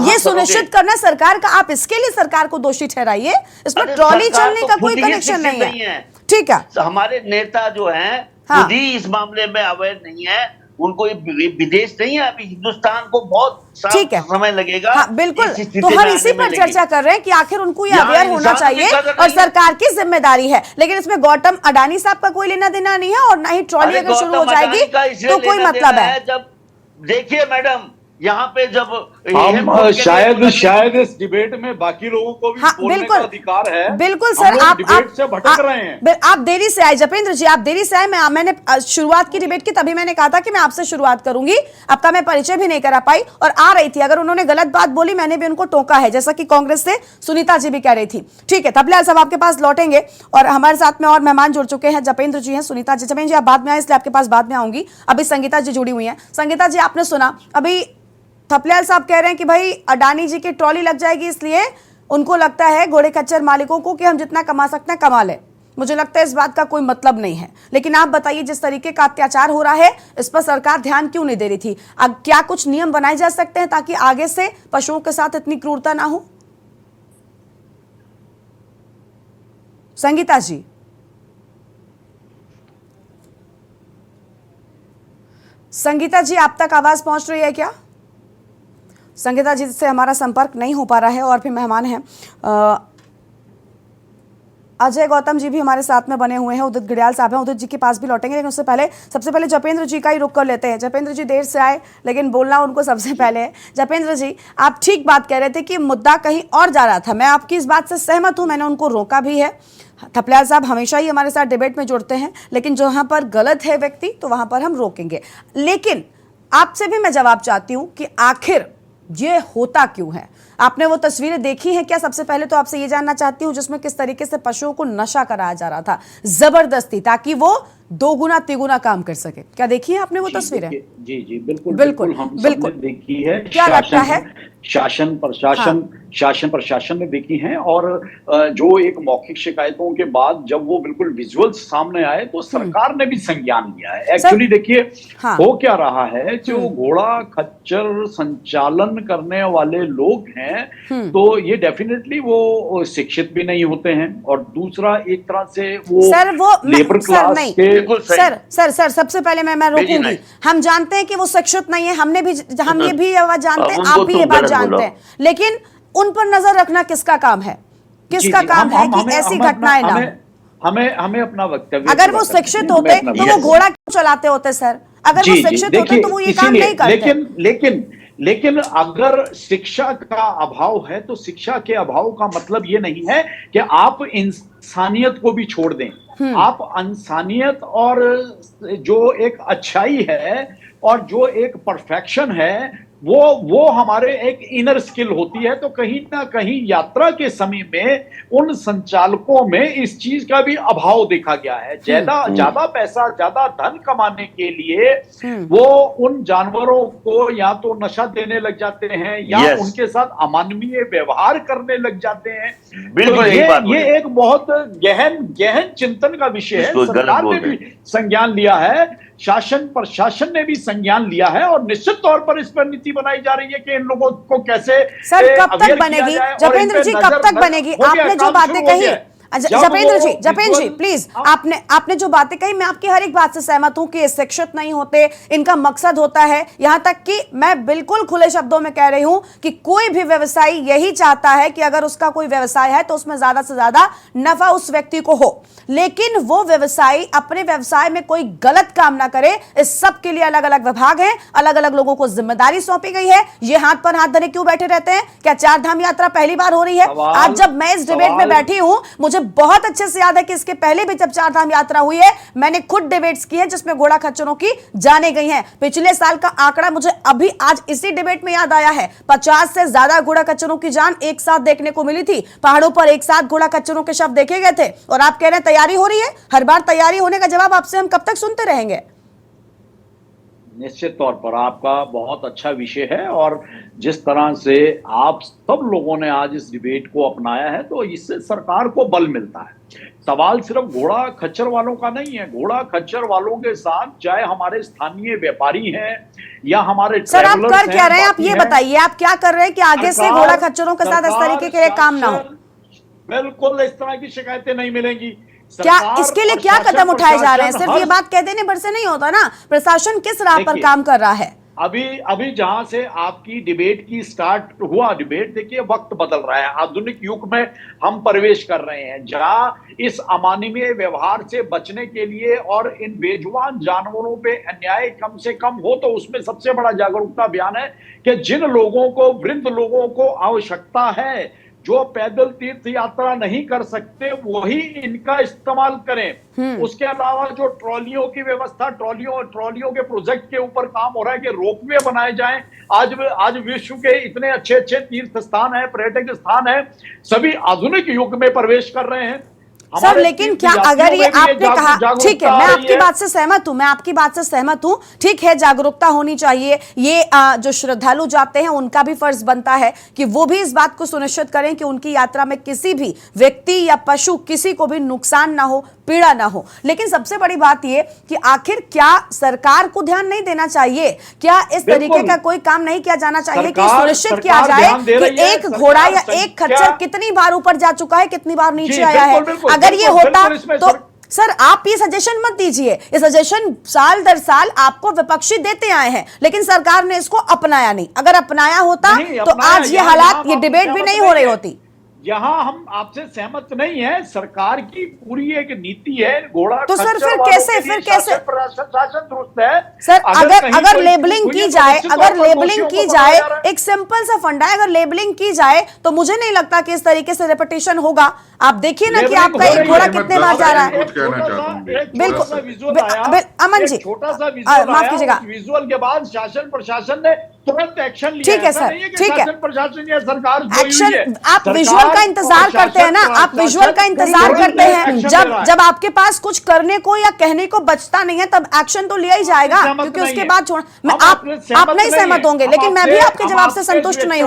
ये सुनिश्चित करना सरकार का, आप इसके लिए सरकार को दोषी ठहराइए, इसमें ट्रॉली चलने का कोई कनेक्शन नहीं है। ठीक है, हमारे नेता जो हैं खुद ही इस मामले में अवेयर नहीं है। उनको ये विदेश नहीं है, अभी हिंदुस्तान को बहुत ठीक है, समय लगेगा। हाँ, बिल्कुल। इस स्थिति तो हम में इसी आने में पर चर्चा कर रहे हैं कि आखिर उनको ये यहाँ अवेयर होना इंसान की चाहिए कदर और नहीं है। सरकार की जिम्मेदारी है, लेकिन इसमें गौतम अडानी साहब का कोई लेना देना नहीं है और ना ही ट्रॉली अगर शुरू हो जाएगी तो कोई मतलब है। जब देखिए मैडम, यहाँ पे जब हम शायद इस डिबेट में बाकी लोगों को भी बोलने का अधिकार है। बिल्कुल सर, आप डिबेट से भटक रहे हैं। आप देरी से आए जपेंद्र जी, आप देरी से आए। मैंने शुरुआत की डिबेट की, तभी मैंने कहा था कि मैं आपसे शुरुआत करूंगी। अब तक मैं परिचय भी नहीं करा पाई और आ रही थी, अगर उन्होंने गलत बात बोली मैंने भी उनको टोका है, जैसा कि कांग्रेस से सुनीता जी भी कह रही थी। ठीक है, थपलियाल साहब आपके पास लौटेंगे और हमारे साथ में और मेहमान जुड़ चुके हैं, जपेंद्र जी हैं, सुनीता जी। जपेंद्र जी आप बाद में आए इसलिए आपके पास बाद में आऊंगी। अभी संगीता जी जुड़ी हुई है। संगीता जी, आपने सुना अभी थपलियाल साहब कह रहे हैं कि भाई अडानी जी की ट्रॉली लग जाएगी, इसलिए उनको लगता है घोड़े खच्चर मालिकों को कि हम जितना कमा सकते हैं कमा लें। मुझे लगता है इस बात का कोई मतलब नहीं है, लेकिन आप बताइए जिस तरीके का अत्याचार हो रहा है इस पर सरकार ध्यान क्यों नहीं दे रही थी? अब क्या कुछ नियम बनाए जा सकते हैं ताकि आगे से पशुओं के साथ इतनी क्रूरता ना हो? संगीता जी, संगीता जी आप तक आवाज पहुंच रही है क्या? संगीता जी से हमारा संपर्क नहीं हो पा रहा है। और फिर मेहमान हैं अजय गौतम जी भी हमारे साथ में बने हुए हैं, उदित घड़ियाल साहब हैं, उदित जी के पास भी लौटेंगे, लेकिन उससे पहले सबसे पहले जपेंद्र जी का ही रुख कर लेते हैं। जपेंद्र जी देर से आए लेकिन बोलना उनको सबसे पहले है। जपेंद्र जी, आप ठीक बात कह रहे थे कि मुद्दा कहीं और जा रहा था, मैं आपकी इस बात से सहमत हूं, मैंने उनको रोका भी है। थपलियाल साहब हमेशा ही हमारे साथ डिबेट में जुड़ते हैं, लेकिन जहां पर गलत है व्यक्ति तो वहां पर हम रोकेंगे। लेकिन आपसे भी मैं जवाब चाहती हूं कि आखिर ये होता क्यों है? आपने वो तस्वीरें देखी हैं क्या? सबसे पहले तो आपसे ये जानना चाहती हूँ जिसमें किस तरीके से पशुओं को नशा कराया जा रहा था जबरदस्ती, ताकि वो दोगुना तिगुना काम कर सके। क्या देखी है आपने वो तस्वीरें? जी जी बिल्कुल बिल्कुल हम बिल्कुल सबने देखी है। क्या लगता है? शासन प्रशासन ने देखी हैं और जो एक मौखिक शिकायतों के बाद जब वो बिल्कुल विजुअल सामने आए तो सरकार ने भी संज्ञान लिया है। एक्चुअली देखिए हो क्या रहा है, जो घोड़ा खच्चर संचालन करने वाले लोग हैं तो ये डेफिनेटली वो शिक्षित भी नहीं होते हैं और दूसरा एक तरह से वो लेबर क्लास के सर सबसे पहले मैं रोकूंगी। हम जानते हैं कि वो शिक्षित नहीं है, हम ये भी ये बात जानते हैं, आप भी ये बात जानते हैं, लेकिन उन पर नजर रखना किसका काम है? किसका काम है कि ऐसी घटनाएं ना हमें अपना वक्तव्य, अगर वो शिक्षित होते तो वो घोड़ा क्यों चलाते होते सर? अगर वो शिक्षित होते तो वो ये काम नहीं करते। लेकिन अगर शिक्षा का अभाव है तो शिक्षा के अभाव का मतलब ये नहीं है कि आप इंसानियत को भी छोड़ दें। आप इंसानियत और जो एक अच्छाई है और जो एक परफेक्शन है वो हमारे एक इनर स्किल होती है। तो कहीं ना कहीं यात्रा के समय में उन संचालकों में इस चीज का भी अभाव देखा गया है। ज्यादा पैसा, ज्यादा धन कमाने के लिए वो उन जानवरों को या तो नशा देने लग जाते हैं या उनके साथ अमानवीय व्यवहार करने लग जाते हैं। बिल्कुल तो ये एक बहुत गहन चिंतन का विषय है। सरकार ने भी संज्ञान लिया है, शासन प्रशासन ने भी संज्ञान लिया है और निश्चित तौर पर इस पर नीति बनाई जा रही है कि इन लोगों को कैसे सर कब तक बनेगी? जपेंद्र जी कब तक बनेगी? आपने जो बातें कही, जपेंद्र जी प्लीज, आपने जो बातें कही मैं आपकी हर एक बात से सहमत हूं कि शिक्षित नहीं होते, इनका मकसद होता है, यहां तक कि मैं बिल्कुल खुले शब्दों में कह रही हूं कि कोई भी व्यवसायी यही चाहता है कि अगर उसका कोई व्यवसाय है तो उसमें ज्यादा से ज्यादा नफा उस व्यक्ति को हो, लेकिन वो व्यवसायी अपने व्यवसाय में कोई गलत काम ना करे। इस सब के लिए अलग अलग विभाग हैं, अलग अलग लोगों को जिम्मेदारी सौंपी गई है। ये हाथ पर हाथ धरे क्यों बैठे रहते हैं? क्या चार धाम यात्रा पहली बार हो रही है? आज जब मैं इस डिबेट में बैठी हूं, मुझे बहुत अच्छे से याद है कि इसके पहले भी जब चार धाम यात्रा हुई है मैंने खुद डिबेट्स की है जिसमें घोड़ा खच्चरों की जाने गई हैं। पिछले साल का आंकड़ा मुझे अभी आज इसी डिबेट में याद आया है, 50 से ज्यादा घोड़ा खच्चरों की जान एक साथ देखने को मिली थी। पहाड़ों पर एक साथ घोड़ा खच्चरों के शव देखे गए थे और आप कह रहे हैं तैयारी हो रही है। हर बार तैयारी होने का जवाब आपसे हम कब तक सुनते रहेंगे? निश्चित तौर पर आपका बहुत अच्छा विषय है और जिस तरह से आप सब लोगों ने आज इस डिबेट को अपनाया है तो इससे सरकार को बल मिलता है। सवाल सिर्फ घोड़ा खच्चर वालों का नहीं है, घोड़ा खच्चर वालों के साथ चाहे हमारे स्थानीय व्यापारी हैं या हमारे सर आप कर क्या रहे हैं? आप ये बताइए आप क्या कर रहे हैं कि आगे से घोड़ा खच्चरों के साथ इस तरीके के काम ना हो? बिल्कुल इस तरह की शिकायतें नहीं मिलेंगी। क्या इसके लिए क्या कदम उठाए जा रहे हैं? सिर्फ ये बात कह देने भर से नहीं होता ना, प्रशासन किस राह पर काम कर रहा है? अभी जहां से आपकी डिबेट की स्टार्ट हुआ, डिबेट देखिए वक्त बदल रहा है, आधुनिक युग में हम प्रवेश कर रहे हैं, जहां इस अमानवीय व्यवहार से बचने के लिए और इन बेजुबान जानवरों पे अन्याय कम से कम हो, तो उसमें सबसे बड़ा जागरूकता अभियान है कि जिन लोगों को, वृद्ध लोगों को आवश्यकता है, जो पैदल तीर्थ यात्रा नहीं कर सकते, वही इनका इस्तेमाल करें। उसके अलावा जो ट्रॉलियों की व्यवस्था, ट्रॉलियों के प्रोजेक्ट के ऊपर काम हो रहा है कि रोपवे बनाए जाएं। आज विश्व के इतने अच्छे अच्छे तीर्थ स्थान है, पर्यटक स्थान है, सभी आधुनिक युग में प्रवेश कर रहे हैं। सर लेकिन क्या अगर ये आपने कहा, ठीक है, मैं आपकी बात से सहमत हूं, ठीक है, जागरूकता होनी चाहिए, ये जो श्रद्धालु जाते हैं उनका भी फर्ज बनता है कि वो भी इस बात को सुनिश्चित करें कि उनकी यात्रा में किसी भी व्यक्ति या पशु, किसी को भी नुकसान ना हो, पीड़ा ना हो। लेकिन सबसे बड़ी बात ये कि आखिर क्या सरकार को ध्यान नहीं देना चाहिए? क्या इस तरीके का कोई काम नहीं किया जाना चाहिए कि सुनिश्चित किया जाए कि एक घोड़ा या एक खच्चर कितनी बार ऊपर जा चुका है, कितनी बार नीचे आया है? अगर ये होता तो सर आप ये सजेशन मत दीजिए, ये सजेशन साल दर साल आपको विपक्षी देते आए हैं, लेकिन सरकार ने इसको अपनाया नहीं। अगर अपनाया होता तो आज ये हालात, ये डिबेट भी नहीं हो रही होती। यहाँ हम आपसे सहमत नहीं है, सरकार की पूरी एक नीति है, घोड़ा तो सर फिर कैसे शासन दुरुस्त है। सर अगर लेबलिंग की जाए, एक सिंपल सा फंडा है, अगर लेबलिंग की जाए तो मुझे नहीं लगता कि इस तरीके से रिपीटेशन होगा। आप देखिए ना कि आपका एक घोड़ा कितने बार जा रहा है। बिल्कुल अमन जी, माफ कीजिएगा, विजुअल के बाद शासन प्रशासन ने तुरंत एक्शन लिया। ठीक है सर, ठीक है, प्रशासन या सरकार एक्शन, आप विजुअल का इंतजार करते हैं ना, आप विजुअल का इंतजार करते हैं। जब आपके पास कुछ करने को या कहने को बचता नहीं है तब एक्शन तो लिया ही जाएगा, क्योंकि उसके बाद छोड़ आप नहीं सहमत होंगे, लेकिन मैं भी आपके जवाब से संतुष्ट नहीं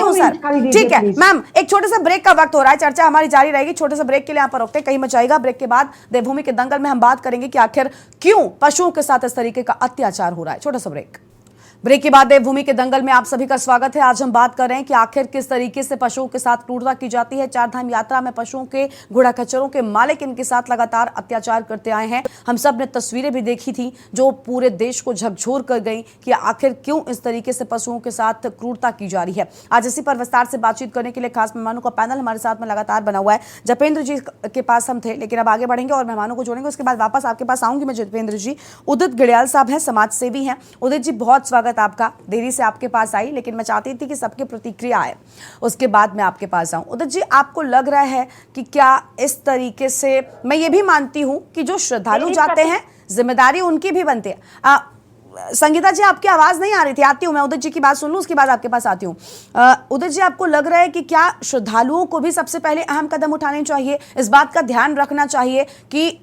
हूँ, सर। ठीक है मैम, एक छोटे से ब्रेक का वक्त हो रहा है, चर्चा हमारी जारी रहेगी, छोटे से ब्रेक के लिए यहाँ पर रोकते हैं, कहीं मत जाइएगा। ब्रेक के बाद देवभूमि के दंगल में हम बात करेंगे कि आखिर क्यों पशुओं के साथ इस तरीके का अत्याचार हो रहा है। छोटा सा ब्रेक के बाद देवभूमि के दंगल में आप सभी का स्वागत है। आज हम बात कर रहे हैं कि आखिर किस तरीके से पशुओं के साथ क्रूरता की जाती है। चारधाम यात्रा में पशुओं के, घोड़ा खच्चरों के मालिक इनके साथ लगातार अत्याचार करते आए हैं। हम सब ने तस्वीरें भी देखी थी जो पूरे देश को झकझोर कर गई कि आखिर क्यों इस तरीके से पशुओं के साथ क्रूरता की जा रही है। आज इसी पर विस्तार से बातचीत करने के लिए खास मेहमानों का पैनल हमारे साथ में लगातार बना हुआ है। जपेंद्र जी के पास हम थे, लेकिन अब आगे बढ़ेंगे और मेहमानों को जोड़ेंगे, उसके बाद वापस आपके पास आऊंगी मैं। जपेंद्र जी, उदित गडियाल साहब हैं, समाज सेवी हैं। उदित जी, बहुत स्वागत आपका। देरी से आपके पास आई, लेकिन मैं चाहती थी कि सबकी प्रतिक्रिया आए, उसके बाद मैं आपके पास आऊं। उदित जी, आपको लग रहा है कि क्या इस तरीके से, मैं ये भी मानती हूं कि जो श्रद्धालु जाते हैं जिम्मेदारी उनकी भी बनती है। संगीता जी, आपकी आवाज नहीं आ रही थी, आती हूं मैं, उदित जी की बात सुन लूं, उसके बाद आपके पास आती हूं। उदित जी, आपको लग रहा है कि क्या श्रद्धालुओं को भी सबसे पहले अहम कदम उठाने चाहिए, इस बात का ध्यान रखना चाहिए कि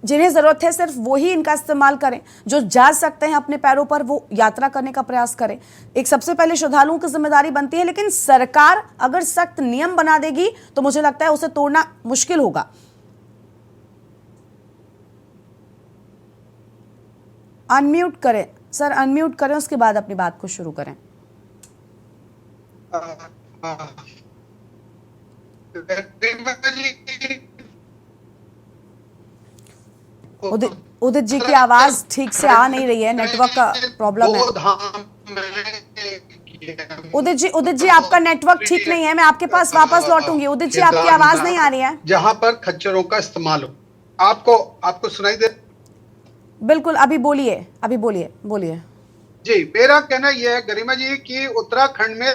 जिन्हें जरूरत है सिर्फ वो ही इनका इस्तेमाल करें, जो जा सकते हैं अपने पैरों पर वो यात्रा करने का प्रयास करें? एक सबसे पहले श्रद्धालुओं की जिम्मेदारी बनती है, लेकिन सरकार अगर सख्त नियम बना देगी तो मुझे लगता है उसे तोड़ना मुश्किल होगा। अनम्यूट करें सर, अनम्यूट करें, उसके बाद अपनी बात को शुरू करें। उदित जी की आवाज ठीक से आ नहीं रही है, नेटवर्क का प्रॉब्लम है। उदित जी आपका नेटवर्क ठीक नहीं है, मैं आपके पास वापस लौटूंगी। उदित जी, आपकी आवाज नहीं आ रही है। जहां पर खच्चरों का इस्तेमाल हो। आपको सुनाई दे? बिल्कुल, अभी बोलिए। जी, मेरा कहना यह है गरिमा जी कि उत्तराखंड में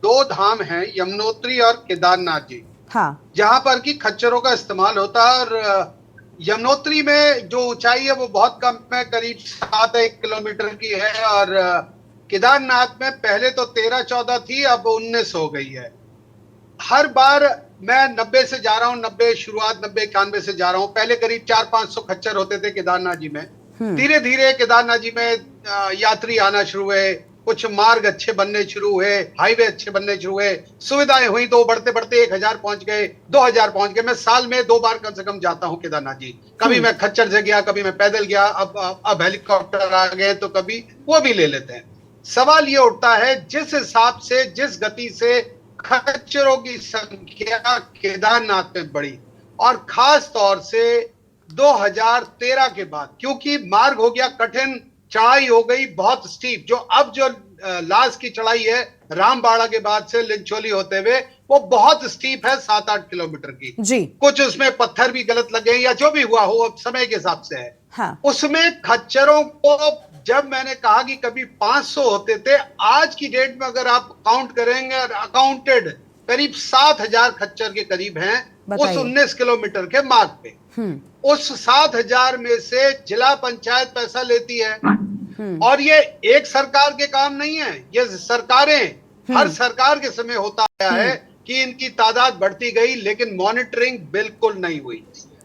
2 धाम हैं, यमुनोत्री और केदारनाथ जी। हाँ, जहां पर की खच्चरों का इस्तेमाल होता है। और यमुनोत्री में जो ऊंचाई है वो बहुत कम है, करीब 7-1 किलोमीटर की है, और केदारनाथ में पहले तो 13-14 थी, अब 19 हो गई है। हर बार मैं 90 से जा रहा हूँ, 91 से जा रहा हूँ। पहले करीब 400-500 खच्चर होते थे केदारनाथ जी में। धीरे धीरे केदारनाथ जी में यात्री आना शुरू हुए, कुछ मार्ग अच्छे बनने शुरू हुए, हाईवे अच्छे बनने शुरू हुए, सुविधाएं हुई, तो बढ़ते बढ़ते 1000 पहुंच गए, 2000 पहुंच गए। मैं साल में 2 बार कम से कम जाता हूं केदारनाथ जी। कभी मैं खच्चर से गया, कभी मैं पैदल गया, अब हेलीकॉप्टर आ गए तो कभी वो भी ले लेते हैं। सवाल ये उठता है, जिस हिसाब से, जिस गति से खच्चरों की संख्या केदारनाथ में बढ़ी, और खास तौर से 2013 के बाद, क्योंकि मार्ग हो गया कठिन, चढ़ाई हो गई बहुत स्टीप। जो लास्ट की चढ़ाई है रामबाड़ा के बाद से लिंचोली होते हुए, वो बहुत स्टीप है, 7-8 किलोमीटर की जी। कुछ उसमें पत्थर भी गलत लगे या जो भी हुआ हो, अब समय के हिसाब से है। हाँ। उसमें खच्चरों को जब मैंने कहा कि कभी 500 होते थे, आज की डेट में अगर आप काउंट करेंगे, अकाउंटेड करीब 7,000 खच्चर के करीब हैं उस 19 किलोमीटर के मार्ग पे। उस 7,000 में से जिला पंचायत पैसा लेती है, और ये एक सरकार के काम नहीं है, ये सरकारें, हर सरकार के समय होता आया है कि इनकी तादाद बढ़ती गई, लेकिन मॉनिटरिंग बिल्कुल नहीं हुई।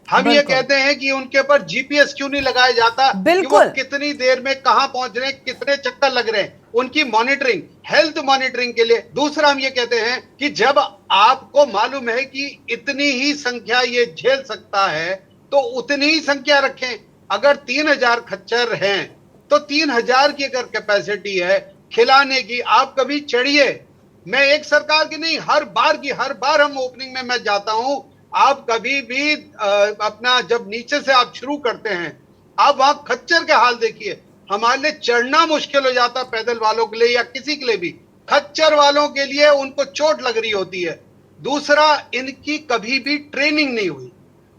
हम ये कहते हैं कि उनके ऊपर जीपीएस क्यों नहीं लगाया जाता, कि वो कितनी देर में कहां पहुंच रहे हैं, कितने चक्कर लग रहे हैं, उनकी मॉनिटरिंग, हेल्थ मॉनिटरिंग के लिए। दूसरा हम ये कहते हैं कि जब आपको मालूम है कि इतनी ही संख्या ये झेल सकता है, तो उतनी ही संख्या रखें। अगर 3,000 खच्चर हैं तो 3,000 की अगर कैपेसिटी है खिलाने की, आप कभी चढ़िए, मैं एक सरकार की नहीं, हर बार हम ओपनिंग में मैं जाता हूं, आप कभी भी अपना जब नीचे से आप शुरू करते हैं, आप वहां खच्चर के हाल देखिए। हमारे लिए चढ़ना मुश्किल हो जाता, पैदल वालों के लिए या किसी के लिए भी, खच्चर वालों के लिए उनको चोट लग रही होती है। दूसरा, इनकी कभी भी ट्रेनिंग नहीं हुई,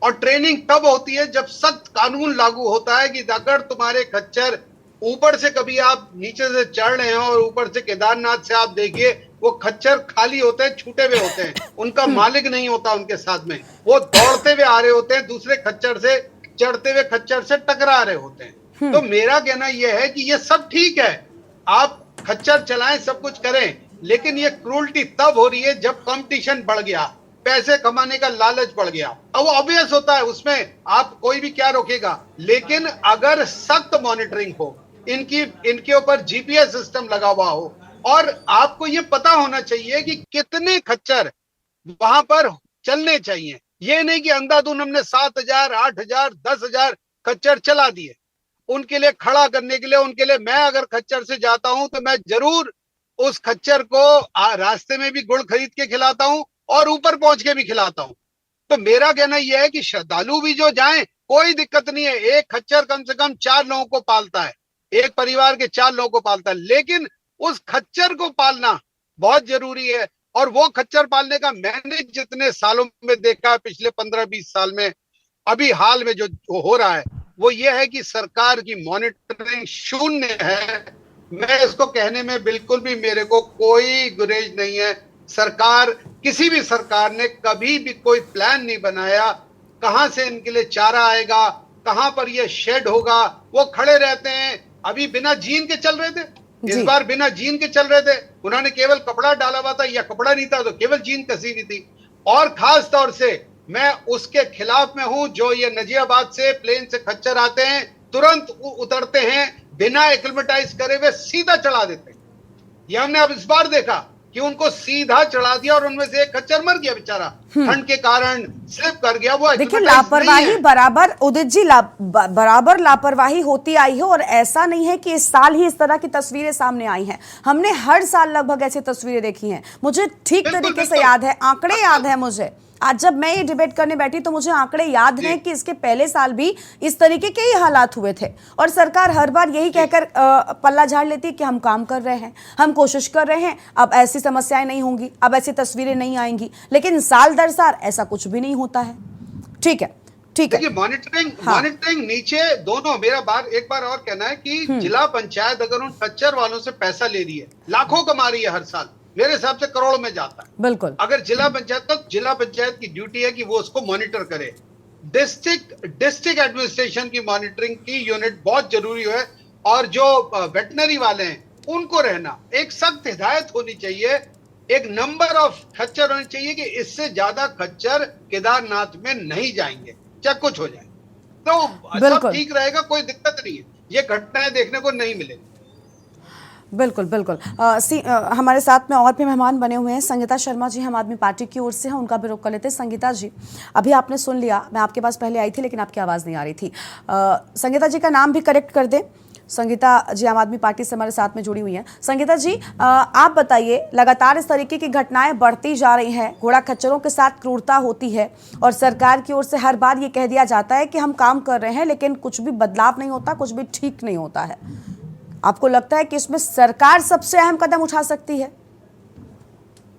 और ट्रेनिंग तब होती है जब सख्त कानून लागू होता है कि अगर तुम्हारे खच्चर ऊपर से, कभी आप नीचे से चढ़ रहे हैं और ऊपर से केदारनाथ से आप देखिए, वो खच्चर खाली होते हैं, छूटे हुए होते हैं, उनका मालिक नहीं होता उनके साथ में, वो दौड़ते हुए आ रहे होते हैं, दूसरे खच्चर से चढ़ते हुए खच्चर से टकरा रहे होते हैं। तो मेरा कहना यह है कि ये सब ठीक है, आप खच्चर चलाएं, सब कुछ करें, लेकिन ये क्रूल्टी तब हो रही है जब कंपटीशन बढ़ गया, पैसे कमाने का लालच बढ़ गया। अब वो ऑब्वियस होता है, उसमें आप कोई भी क्या रोकेगा, लेकिन अगर सख्त मॉनिटरिंग हो, इनके ऊपर जीपीएस सिस्टम लगा हुआ हो, और आपको ये पता होना चाहिए कि कितने खच्चर वहां पर चलने चाहिए। ये नहीं कि अंधाधुन हमने 7,000, 8,000, 10,000 खच्चर चला दिए। उनके लिए खड़ा करने के लिए, उनके लिए मैं अगर खच्चर से जाता हूं तो मैं जरूर उस खच्चर को रास्ते में भी गुड़ खरीद के खिलाता हूं और ऊपर पहुंच के भी खिलाता हूं। तो मेरा कहना यह है कि श्रद्धालु भी जो जाएं, कोई दिक्कत नहीं है। एक खच्चर कम से कम 4 लोगों को पालता है, एक परिवार के 4 लोगों को पालता है, लेकिन उस खच्चर को पालना बहुत जरूरी है। और वो खच्चर पालने का मैंने जितने सालों में देखा, पिछले 15-20 साल में, अभी हाल में जो हो रहा है, वो ये है कि सरकार की मॉनिटरिंग शून्य है। मैं इसको कहने में बिल्कुल भी मेरे को कोई गुरेज नहीं है। सरकार, किसी भी सरकार ने कभी भी कोई प्लान नहीं बनाया, कहां से इनके लिए चारा आएगा, कहां पर ये शेड होगा। वो खड़े रहते हैं, अभी बिना जीन के चल रहे थे, इस बार बिना जीन के चल रहे थे, उन्होंने केवल कपड़ा डाला हुआ था, या कपड़ा नहीं था तो केवल जीन कसी हुई थी। और खास तौर से मैं उसके खिलाफ में हूं जो ये नजियाबाद से प्लेन से खच्चर आते हैं, तुरंत उतरते हैं, बिना एक्लिमेटाइज करे हुए सीधा चढ़ा देते हैं। ये हमने अब इस बार देखा कि उनको सीधा चढ़ा दिया और उनमें से एक खच्चर मर गया बेचारा, ठंड के कारण स्लिप कर गया। वो देखिए, लापरवाही बराबर, उदित जी, बराबर लापरवाही होती आई है, और ऐसा नहीं है कि इस साल ही इस तरह की तस्वीरें सामने आई हैं। हमने हर साल लगभग ऐसी तस्वीरें देखी हैं। मुझे ठीक तरीके से याद है, आंकड़े याद है मुझे। आज जब मैं ये डिबेट करने बैठी तो मुझे आंकड़े याद हैं कि इसके पहले साल भी इस तरीके के ही हालात हुए थे, और सरकार हर बार यही कहकर पल्ला झाड़ लेती है कि हम काम कर रहे हैं, हम कोशिश कर रहे हैं, अब ऐसी समस्याएं नहीं होंगी, अब ऐसी तस्वीरें नहीं आएंगी। लेकिन साल दर साल ऐसा कुछ भी नहीं होता है। ठीक है, ठीक है। देखिए, मॉनिटरिंग नीचे दोनों, मेरा एक बार और कहना है कि जिला पंचायत अगर उन खच्चर वालों से पैसा ले रही है, लाखों कमा रही है हर साल, मेरे हिसाब से करोड़ में जाता है। बिल्कुल। अगर जिला पंचायत की ड्यूटी है कि वो उसको मॉनिटर करे। डिस्ट्रिक्ट एडमिनिस्ट्रेशन की मॉनिटरिंग की यूनिट बहुत जरूरी है, और जो वेटनरी वाले हैं उनको रहना, एक सख्त हिदायत होनी चाहिए, एक नंबर ऑफ खच्चर होने चाहिए कि इससे ज्यादा खच्चर केदारनाथ में नहीं जाएंगे, चाहे कुछ हो जाए, तो सब ठीक रहेगा, कोई दिक्कत नहीं है। ये घटनाएं देखने को नहीं मिलेगी। बिल्कुल बिल्कुल। हमारे साथ में और भी मेहमान बने हुए हैं। संगीता शर्मा जी हम आदमी पार्टी की ओर से हैं, उनका भी रुख कर लेते हैं। संगीता जी, अभी आपने सुन लिया, मैं आपके पास पहले आई थी लेकिन आपकी आवाज़ नहीं आ रही थी। संगीता जी का नाम भी करेक्ट कर दें। संगीता जी आम आदमी पार्टी से हमारे साथ में जुड़ी हुई हैं। संगीता जी, आप बताइए, लगातार इस तरीके की घटनाएं बढ़ती जा रही हैं, घोड़ा खच्चरों के साथ क्रूरता होती है और सरकार की ओर से हर बार ये कह दिया जाता है कि हम काम कर रहे हैं, लेकिन कुछ भी बदलाव नहीं होता, कुछ भी ठीक नहीं होता है। आपको लगता है कि इसमें सरकार सबसे अहम कदम उठा सकती है?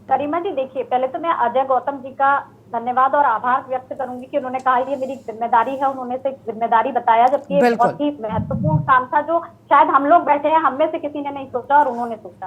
गरिमा जी, देखिए, पहले तो मैं अजय गौतम जी का धन्यवाद और आभार व्यक्त करूंगी कि उन्होंने कहा ये मेरी जिम्मेदारी है, उन्होंने से जिम्मेदारी बताया, जबकि ये बहुत ही महत्वपूर्ण काम था जो शायद हम लोग बैठे हैं, हम में से किसी ने नहीं सोचा और उन्होंने सोचा।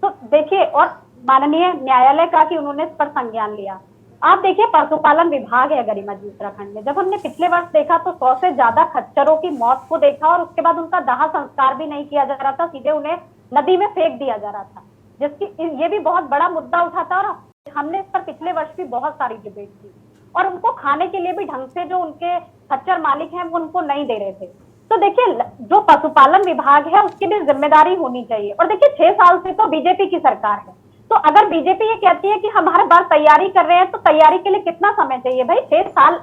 तो देखिए, और माननीय न्यायालय का कि उन्होंने इस पर संज्ञान लिया। आप देखिए, पशुपालन विभाग है गरिमा जी उत्तराखंड में, जब हमने पिछले वर्ष देखा तो 100 से ज्यादा खच्चरों की मौत को देखा और उसके बाद उनका दाह संस्कार भी नहीं किया जा रहा था, सीधे उन्हें नदी में फेंक दिया जा रहा था, जिसकी ये भी बहुत बड़ा मुद्दा उठा था और हमने इस पर पिछले वर्ष भी बहुत सारी डिबेट की और उनको खाने के लिए भी ढंग से जो उनके खच्चर मालिक हैं वो उनको नहीं दे रहे थे। तो देखिए, जो पशुपालन विभाग है उसकी भी जिम्मेदारी होनी चाहिए। और देखिए, 6 साल से तो बीजेपी की सरकार है, तो अगर बीजेपी ये कहती है कि हम हर बार तैयारी कर रहे हैं, तो तैयारी के लिए कितना समय चाहिए भाई? 6 साल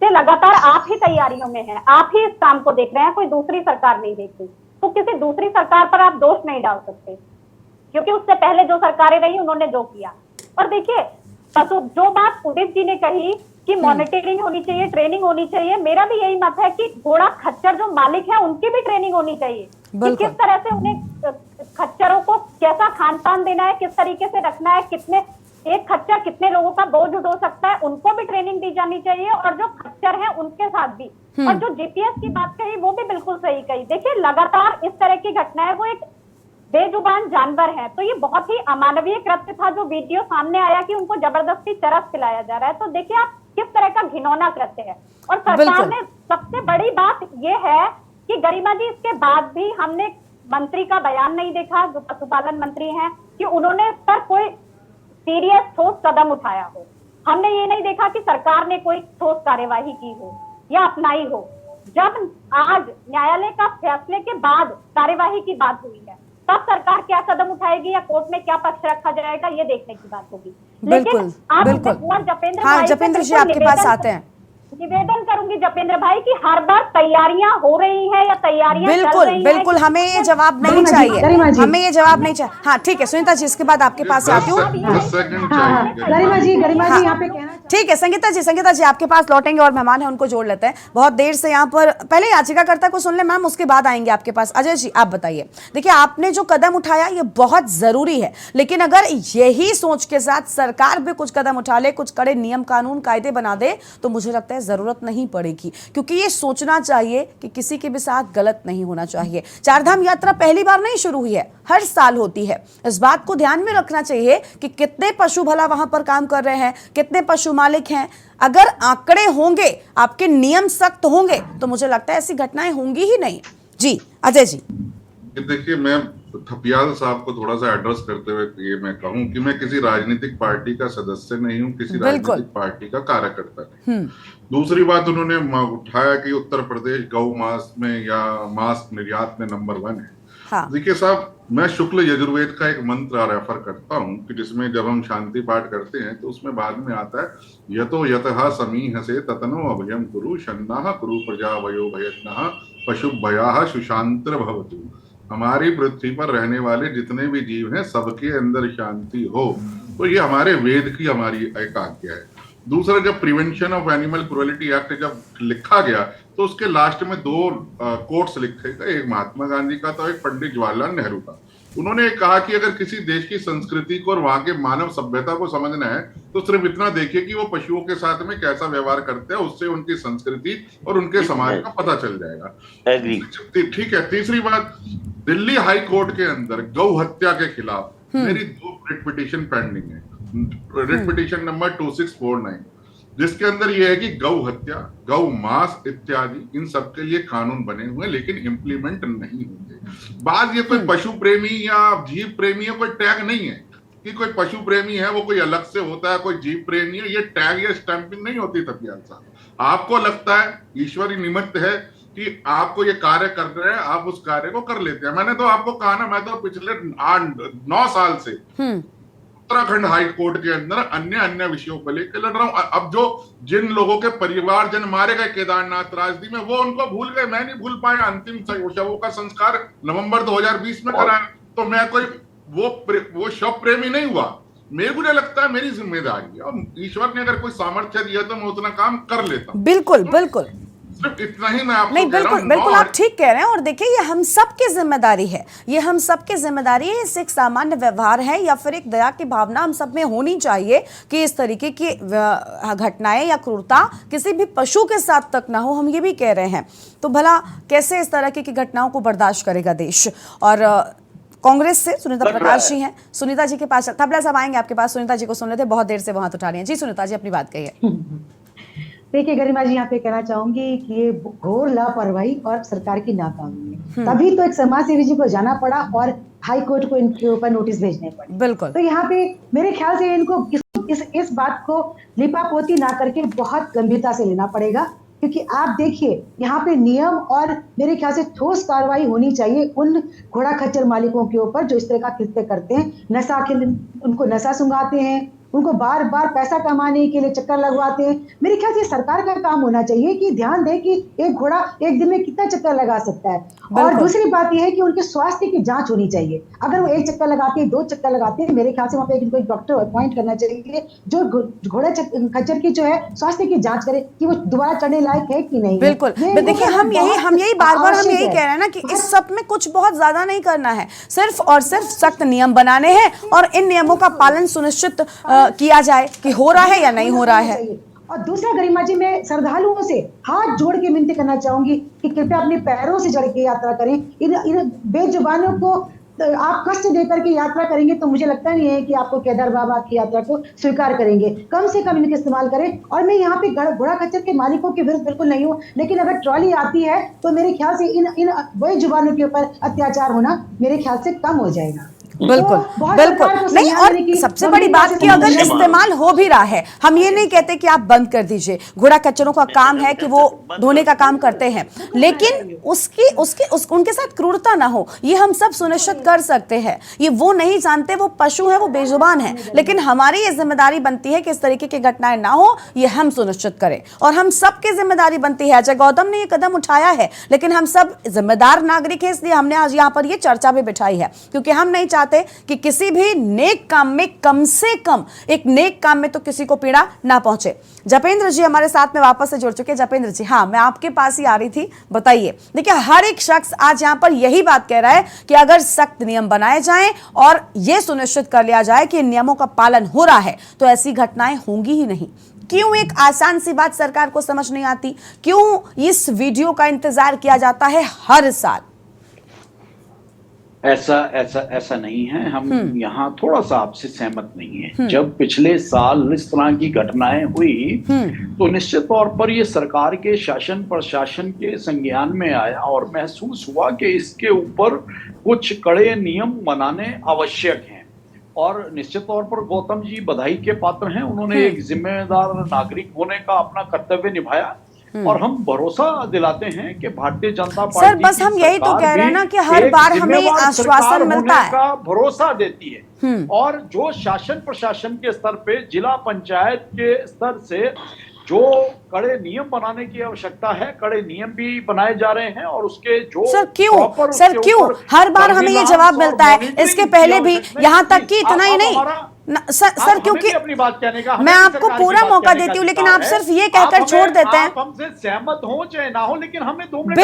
से लगातार आप ही तैयारियों में हैं, आप ही इस काम को देख रहे हैं, कोई दूसरी सरकार नहीं देख रही। तो किसी दूसरी सरकार पर आप दोष नहीं डाल सकते, क्योंकि उससे पहले जो सरकारें रही उन्होंने जो किया। और देखिए, जो बात उदित जी ने कही कि मॉनिटरिंग होनी चाहिए, ट्रेनिंग होनी चाहिए, मेरा भी यही मत है कि घोड़ा खच्चर जो मालिक है उनकी भी ट्रेनिंग होनी चाहिए कि किस तरह से उन्हें खच्चरों को कैसा खान पान देना है, किस तरीके से रखना है, कितने एक खच्चर कितने लोगों का बोझ उठा सकता है, उनको भी ट्रेनिंग दी जानी चाहिए। और जो खच्चर है उनके साथ भी। और जो जीपीएस की बात कही वो भी बिल्कुल सही कही। देखिए, लगातार इस तरह की घटनाएं, वो एक बेजुबान जानवर है, तो ये बहुत ही अमानवीय कृत्य था जो वीडियो सामने आया कि उनको जबरदस्ती चरस पिलाया जा रहा है। तो देखिए आप किस तरह का घिनौना कृत्य है। और सरकार ने, सबसे बड़ी बात ये है कि गरिमा जी, इसके बाद भी हमने मंत्री का बयान नहीं देखा, जो पशुपालन मंत्री हैं, कि उन्होंने इस पर कोई सीरियस ठोस कदम उठाया हो। हमने ये नहीं देखा कि सरकार ने कोई ठोस कार्यवाही की हो या अपनाई हो। जब आज न्यायालय का फैसले के बाद कार्यवाही की बात हुई है, तब सरकार क्या कदम उठाएगी या कोर्ट में क्या पक्ष रखा जाएगा, ये देखने की बात होगी। लेकिन आप जपेंद्र जी आपके पास आते हैं। निवेदन करूंगी जपेंद्र भाई कि हर बार तैयारियां हो रही हैं या तैयारियां चल रही हैं। बिल्कुल, हमें ये जवाब नहीं चाहिए, हमें ये जवाब नहीं चाहिए। हाँ ठीक है सुनीता जी, इसके बाद आपके पास आती हूँ। गरिमा जी यहाँ पे कहना, ठीक है संगीता जी आपके पास लौटेंगे और मेहमान है उनको जोड़ लेते हैं। बहुत देर से यहाँ पर, पहले याचिकाकर्ता को सुन ले मैम, उसके बाद आएंगे आपके पास। अजय जी आप बताइए, देखिए आपने जो कदम उठाया ये बहुत जरूरी है, लेकिन अगर यही सोच के साथ सरकार भी कुछ कदम उठा ले, कुछ कड़े नियम कानून कायदे बना दे, तो मुझे लगता है जरूरत नहीं पड़ेगी। क्योंकि ये सोचना चाहिए कि किसी के भी साथ गलत नहीं होना चाहिए। चारधाम यात्रा पहली बार नहीं शुरू हुई है, हर साल होती है। इस बात को ध्यान में रखना चाहिए कि कितने पशु भला वहां पर काम कर रहे हैं, कितने पशु मालिक हैं। अगर आंकड़े होंगे, आपके नियम सख्त होंगे, तो मुझे लगता है ऐसी घटनाएं होंगी ही नहीं। जी अजय जी। देखिए, मैं थपियाल साहब को थोड़ा सा एड्रेस करते हुए ये मैं कहूं कि मैं किसी राजनीतिक पार्टी का सदस्य नहीं हूं, किसी राजनीतिक पार्टी का कार्यकर्ता नहीं। दूसरी बात, उन्होंने उठाया कि उत्तर प्रदेश गौ मांस में या मांस निर्यात में नंबर 1 है। हाँ। देखिए साहब, मैं शुक्ल यजुर्वेद का एक मंत्र रेफर करता हूँ कि जिसमें जब हम शांति पाठ करते हैं तो उसमें बाद में आता है, यतो यतः समीह से ततनो अभयम कुरु शन्नाः कुरु प्रजा वयो भयत्नः पशु भयाः सुशांतर भवतु। हमारी पृथ्वी पर रहने वाले जितने भी जीव हैं सबके अंदर शांति हो। तो ये हमारे वेद की हमारी एक आज्ञा है। दूसरा, जब prevention of animal cruelty act जब लिखा गया तो उसके लास्ट में 2 कोट्स लिखे गए, एक महात्मा गांधी का था, एक पंडित जवाहरलाल नेहरू का। उन्होंने कहा कि अगर किसी देश की संस्कृति को और वहां के मानव सभ्यता को समझना है तो सिर्फ इतना देखिए कि वो पशुओं के साथ में कैसा व्यवहार करते हैं, उससे उनकी संस्कृति और उनके समाज का पता चल जाएगा। ठीक है। तीसरी बात, दिल्ली हाई कोर्ट के अंदर गौ हत्या के खिलाफ मेरी 2 रिट पिटीशन पेंडिंग है। रिट पिटीशन नंबर 2649, जिसके अंदर यह है कि गौ हत्या, गौ मांस इत्यादि इन सब के लिए कानून बने हुए, लेकिन इम्प्लीमेंट नहीं होते। बात ये कोई पशु प्रेमी या जीव प्रेमी है, कोई टैग नहीं है कि कोई पशु प्रेमी है वो कोई अलग से होता है, कोई जीव प्रेमी है। ये टैग या स्टैंपिंग नहीं होती तपियाल साहब। आपको लगता है ईश्वरी निमित्त है कि आपको ये कार्य कर रहे हैं, आप उस कार्य को कर लेते हैं। मैंने तो आपको कहा ना, मैं तो पिछले 9 साल से उत्तराखंड हाई कोर्ट के अंदर अन्य विषयों को लेकर लड़ रहा हूं। अब जो जिन लोगों के परिवारजन मारे गए केदारनाथ त्रासदी में, वो उनको भूल गए, मैं नहीं भूल पाया। अंतिम शवों का संस्कार नवंबर 2020 में कराया, तो मैं कोई वो शव प्रेमी नहीं हुआ। मेरे को लगता है मेरी जिम्मेदारी है, और ईश्वर ने अगर कोई सामर्थ्य दिया तो मैं उतना काम कर लेता हूं। बिल्कुल बिल्कुल, सिर्फ इतना ही मैं आपको नहीं, बिल्कुल बिल्कुल आप ठीक कह रहे हैं। और देखिए, ये हम सबकी जिम्मेदारी है, ये हम सबकी जिम्मेदारी है। इस एक सामान्य व्यवहार है या फिर एक दया की भावना हम सब में होनी चाहिए कि इस तरीके की घटनाएं या क्रूरता किसी भी पशु के साथ तक ना हो, हम ये भी कह रहे हैं। तो भला कैसे इस तरह की घटनाओं को बर्दाश्त करेगा देश। और कांग्रेस से सुनीता प्रकाश जी हैं, सुनीता जी के पास तबला साहब आएंगे आपके पास। सुनीता जी को सुन लेते, बहुत देर से वहां उठा रही हैं। जी सुनीता जी, अपनी बात कहिए। देखिए गरिमा जी, यहाँ पे कहना चाहूंगी कि ये घोर लापरवाही और सरकार की नाकामी है। तभी तो एक समाज सेवी जी को जाना पड़ा और हाई कोर्ट को इनके ऊपर नोटिस भेजने पड़े। बिल्कुल। तो यहाँ पे मेरे ख्याल से इनको इस बात को लिपापोती ना करके बहुत गंभीरता से लेना पड़ेगा, क्योंकि आप देखिए यहाँ पे नियम और मेरे ख्याल से ठोस कार्रवाई होनी चाहिए उन घोड़ा खच्चर मालिकों के ऊपर जो इस तरह का कृत्य करते हैं। उनको नशा सुंघाते हैं, उनको बार बार पैसा कमाने के लिए चक्कर लगवाते हैं। मेरे ख्याल से सरकार का काम होना चाहिए कि ध्यान दे कि एक घोड़ा एक दिन में कितना चक्कर लगा सकता है। और दूसरी बात यह है कि उनके स्वास्थ्य की जांच होनी चाहिए। अगर वो एक चक्कर लगाते हैं, 2 चक्कर लगाते हैं, मेरे ख्याल से वहाँ पे इनको एक डॉक्टर अपॉइंट करना चाहिए जो घोड़ा खच्चर की जो है स्वास्थ्य की जांच करे कि वो दोबारा चढ़ने लायक है कि नहीं। बिल्कुल, देखिए हम यही बार बार हम यही कह रहे हैं ना कि इस सब में कुछ बहुत ज्यादा नहीं करना है, सिर्फ और सिर्फ सख्त नियम बनाने हैं और इन नियमों का पालन सुनिश्चित किया जाए कि हो रहा है या नहीं हो रहा है। और दूसरा गरिमा जी, मैं श्रद्धालुओं से हाथ जोड़ के विनती करना चाहूंगी कि कृपया अपने पैरों से चढ़ के यात्रा करें। इन बेजुबानों को आप कष्ट देकर के यात्रा करेंगे तो मुझे लगता नहीं है कि आपको केदार बाबा की यात्रा को स्वीकार करेंगे। कम से कम इनका इस्तेमाल करें। और मैं यहाँ पे घोड़ा खच्चर के मालिकों के विरुद्ध बिल्कुल नहीं हूँ, लेकिन अगर ट्रॉली आती है तो मेरे ख्याल से इन बेजुबानों के ऊपर अत्याचार होना मेरे ख्याल से कम हो जाएगा। बिल्कुल बिल्कुल नहीं। और सबसे बड़ी बात कि अगर इस्तेमाल हो भी रहा है, हम ये नहीं कहते कि आप बंद कर दीजिए। घोड़ा खच्चरों का काम है कि वो धोने का काम करते हैं, लेकिन उनके साथ क्रूरता ना हो, ये हम सब सुनिश्चित कर सकते हैं। ये वो नहीं जानते, वो पशु है, वो बेजुबान है, लेकिन हमारी ये जिम्मेदारी बनती है कि इस तरीके की घटनाएं ना हो, ये हम सुनिश्चित करें। और हम सबकी जिम्मेदारी बनती है। अजय गौतम ने ये कदम उठाया है, लेकिन हम सब जिम्मेदार नागरिक हैं, इसलिए हमने आज यहाँ पर ये चर्चा भी बिठाई है, क्योंकि हम नहीं चाहते कि किसी भी नेक काम में, कम से कम एक नेक काम में तो किसी को पीड़ा ना पहुंचे। जपेंद्र जी हमारे साथ में वापस से जुड़ चुके हैं। जपेंद्र जी, हाँ, मैं आपके पास ही आ रही थी, बताइए। देखिए, हर एक शख्स आज यहां पर यही बात कह रहा है कि अगर सख्त नियम बनाए जाएं और यह सुनिश्चित कर लिया जाए कि नियमों का पालन हो रहा है, तो ऐसी घटनाएं होंगी ही नहीं। क्यों एक आसान सी बात सरकार को समझ नहीं आती? क्यों इस वीडियो का इंतजार किया जाता है हर साल? ऐसा नहीं है। हम यहाँ थोड़ा सा आपसे सहमत नहीं है। जब पिछले साल इस तरह की घटनाएं हुई तो निश्चित तौर पर ये सरकार के शासन प्रशासन के संज्ञान में आया और महसूस हुआ कि इसके ऊपर कुछ कड़े नियम बनाने आवश्यक हैं। और निश्चित तौर पर गौतम जी बधाई के पात्र हैं। उन्होंने एक जिम्मेदार नागरिक होने का अपना कर्तव्य निभाया और हम भरोसा दिलाते हैं कि भारतीय जनता पार्टी सर, बस हम यही तो कह रहे हैं ना कि हर बार हमें ये आश्वासन मिलता है, का भरोसा देती है। और जो शासन प्रशासन के स्तर पे, जिला पंचायत के स्तर से जो कड़े नियम बनाने की आवश्यकता है, कड़े नियम भी बनाए जा रहे हैं। और उसके जो सर क्यों हर बार हमें ये जवाब मिलता है? इसके पहले भी, यहाँ तक कि इतना ही नहीं सर, क्योंकि अपनी बात कहने का मैं आपको पूरा मौका देती हूँ, लेकिन आप सिर्फ ये कहकर छोड़ देते हैं। हमसे सहमत हो चाहे ना हो, लेकिन हमें 2 मिनट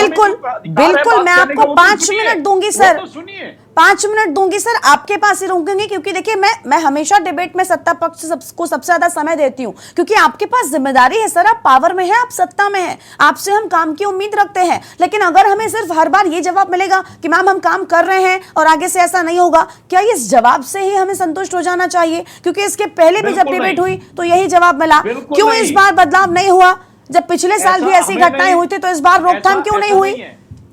बिल्कुल मैं आपको 5 मिनट दूंगी सर, सुनिए 5 मिनट दूंगी सर, आपके पास ही रुकूंगी, क्योंकि देखिए मैं हमेशा डिबेट में सत्ता पक्ष को सबसे ज्यादा समय देती हूँ, क्योंकि आपके पास जिम्मेदारी है सर। आप पावर में है, आप सत्ता में है, आपसे हम काम की उम्मीद रखते हैं। लेकिन अगर हमें सिर्फ हर बार ये जवाब मिलेगा कि मैम हम काम कर रहे हैं और आगे से ऐसा नहीं होगा, क्या इस जवाब से ही हमें संतुष्ट हो जाना चाहिए? क्योंकि इसके पहले भी जब डिबेट हुई तो यही जवाब मिला। क्यों इस बार बदलाव नहीं हुआ? जब पिछले साल भी ऐसी घटनाएं हुई थी तो इस बार रोकथाम क्यों नहीं हुई?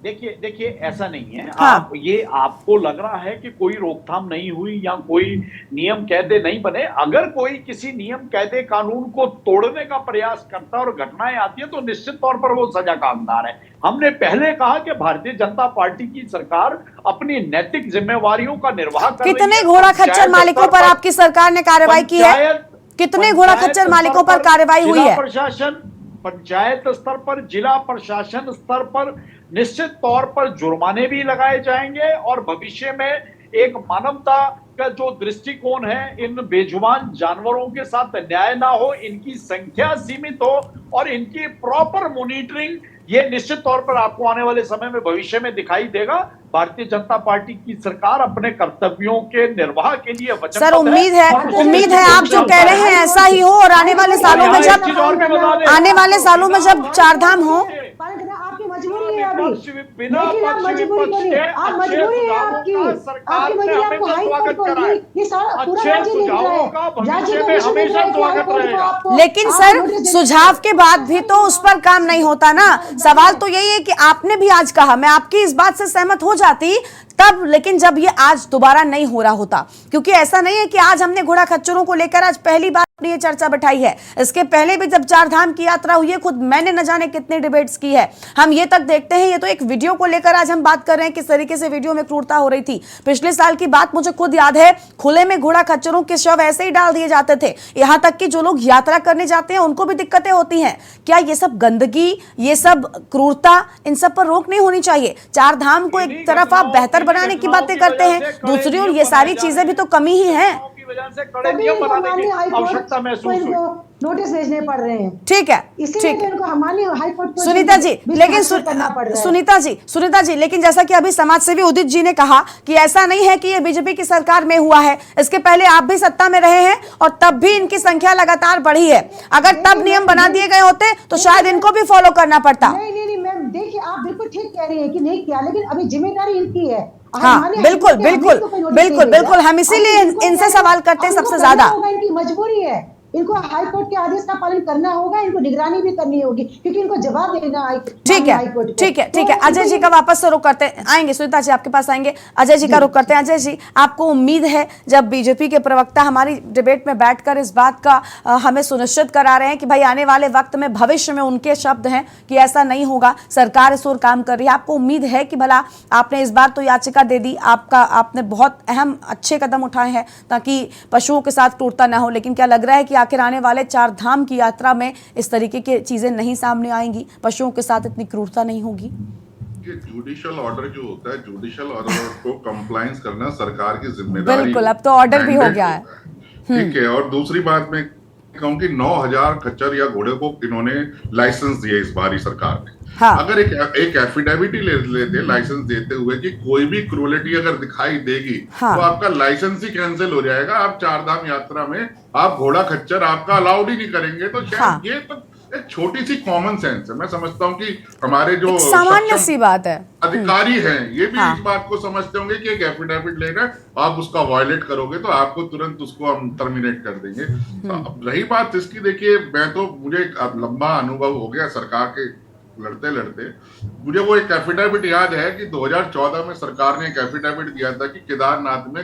देखिए ऐसा नहीं है। हाँ। ये आपको लग रहा है कि कोई रोकथाम नहीं हुई या कोई नियम कायदे नहीं बने। अगर कोई किसी नियम कायदे कानून को तोड़ने का प्रयास करता है और घटनाएं आती है तो निश्चित तौर पर वो सजा का हकदार है। हमने पहले कहा कि भारतीय जनता पार्टी की सरकार अपनी नैतिक जिम्मेवारियों का निर्वाह कर रही है। कितने घोड़ा खच्चर मालिकों पर आपकी सरकार ने कार्रवाई की है? कितने घोड़ा खच्चर मालिकों पर कार्रवाई हुई है? प्रशासन, पंचायत स्तर पर, जिला प्रशासन स्तर पर निश्चित तौर पर जुर्माने भी लगाए जाएंगे और भविष्य में एक मानवता का जो दृष्टिकोण है, इन बेजुबान जानवरों के साथ अन्याय ना हो, इनकी संख्या सीमित हो और इनकी प्रॉपर मॉनिटरिंग, ये निश्चित तौर पर आपको आने वाले समय में भविष्य में दिखाई देगा। भारतीय जनता पार्टी की सरकार अपने कर्तव्यों के निर्वाह के लिए वचनबद्ध है। सर, उम्मीद है आप जो कह रहे हैं ऐसा ही हो और आने वाले सालों में जब चारधाम हो। आपकी मजबूरी है अभी, लेकिन आप मजबूरी करिए, आप मजबूरी है आपकी मजबूरी, आपको हाई कोर्ट को ये सारा पूरा राज्य देख रहा है, राज्य को हमेशा स्वागत रहेगा। लेकिन सर, सुझाव के बाद भी तो उस पर काम नहीं होता ना। सवाल तो यही है कि आपने भी आज कहा, मैं आपकी इस बात से सहमत हो जाती तब, लेकिन जब ये आज दोबारा नहीं हो रहा होता, क्योंकि ऐसा नहीं है कि आज हमने घोड़ा खच्चरों को लेकर आज पहली बार ये चर्चा बैठाई है। इसके पहले भी जब चारधाम की यात्रा हुई है, खुद मैंने न जाने कितने डिबेट्स की है। हम ये तक देखते हैं, ये तो एक वीडियो को लेकर आज हम बात कर रहे हैं, किस तरीके से वीडियो में क्रूरता हो रही थी। पिछले साल की बात मुझे खुद याद है, खुले में घोड़ा खच्चरों के शव ऐसे ही डाल दिए जाते थे। यहां तक कि जो लोग यात्रा करने जाते हैं उनको भी दिक्कतें होती हैं। क्या ये सब गंदगी, ये सब क्रूरता, इन सब पर रोक नहीं होनी चाहिए? चारधाम को एक तरफ आप बेहतर बनाने की बातें करते हैं, दूसरी ओर ये सारी चीजें भी तो कमी ही है। वजह से कड़े नियम बनाने की आवश्यकता महसूस हुई। नोटिस भेजने पड़ रहे हैं। ठीक है, ठीक है। हमारी हाई कोर्ट सुनीता जी, लेकिन सुनीता जी, लेकिन जैसा कि अभी समाज सेवी उदित जी ने कहा कि ऐसा नहीं है कि ये बीजेपी की सरकार में हुआ है, इसके पहले आप भी सत्ता में रहे हैं और तब भी इनकी संख्या लगातार बढ़ी है। अगर तब नियम बना दिए गए होते तो शायद इनको भी फॉलो करना पड़ता। नहीं मैम, देखिए आप बिल्कुल ठीक कह रही है कि नहीं किया, लेकिन अभी जिम्मेदारी इनकी है। हाँ, बिल्कुल हम इसीलिए इनसे सवाल करते हैं सबसे ज्यादा। इनकी मजबूरी है, इनको हाई कोर्ट के आदेश का पालन करना होगा, इनको निगरानी भी करनी होगी क्योंकि इनको जवाब देना है। ठीक है। अजय जी का वापस से रुक करते आएंगे, सुनीता जी आपके पास आएंगे, अजय जी का रुक करते हैं। अजय जी, आपको उम्मीद है जब बीजेपी के प्रवक्ता हमारी डिबेट में बैठकर इस बात का हमें सुनिश्चित करा रहे हैं कि भाई आने वाले वक्त में भविष्य में उनके शब्द हैं कि ऐसा नहीं होगा, सरकार इस ओर काम कर रही है, आपको उम्मीद है कि भला आपने इस बार तो याचिका दे दी, आपने बहुत अहम अच्छे कदम उठाए हैं ताकि पशुओं के साथ क्रूरता ना हो, लेकिन क्या लग रहा है कि आखिर आने वाले चारधाम की यात्रा में इस तरीके की चीजें नहीं सामने आएंगी, पशुओं के साथ इतनी क्रूरता नहीं होगी? जुडिशियल ऑर्डर जो होता है, जुडिशियल ऑर्डर को कंप्लायंस करना सरकार की जिम्मेदारी। बिल्कुल, अब तो ऑर्डर भी हो गया है। ठीक है। और दूसरी बात मैं कहूं कि 9000 खच्चर या घोड़े को इन्होंने लाइसेंस दिए इस बारी सरकार ने। हाँ। अगर एक एफिडेविट ही लेते लाइसेंस देते हुए कि कोई भी क्रूरलिटी अगर दिखाई देगी, हाँ। तो आपका लाइसेंस ही कैंसिल हो जाएगा। आप चारधाम यात्रा में आप घोड़ा खच्चर आपका अलाउड ही नहीं करेंगे। तो शायद हाँ। ये तो एक छोटी सी कॉमन सेंस है। मैं समझता हूँ कि हमारे जो सामान्य सी बात है अधिकारी हैं, ये भी इस बात को समझते होंगे कि एक एफिडेविट लेकर आप उसका वायलेट करोगे तो आपको तुरंत उसको हम टर्मिनेट कर देंगे। तो रही बात इसकी, देखिए मुझे लंबा अनुभव हो गया सरकार के लड़ते मुझे वो एक एफिडेविट याद है कि 2014 में सरकार ने एक एफिडेविट दिया था कि केदारनाथ में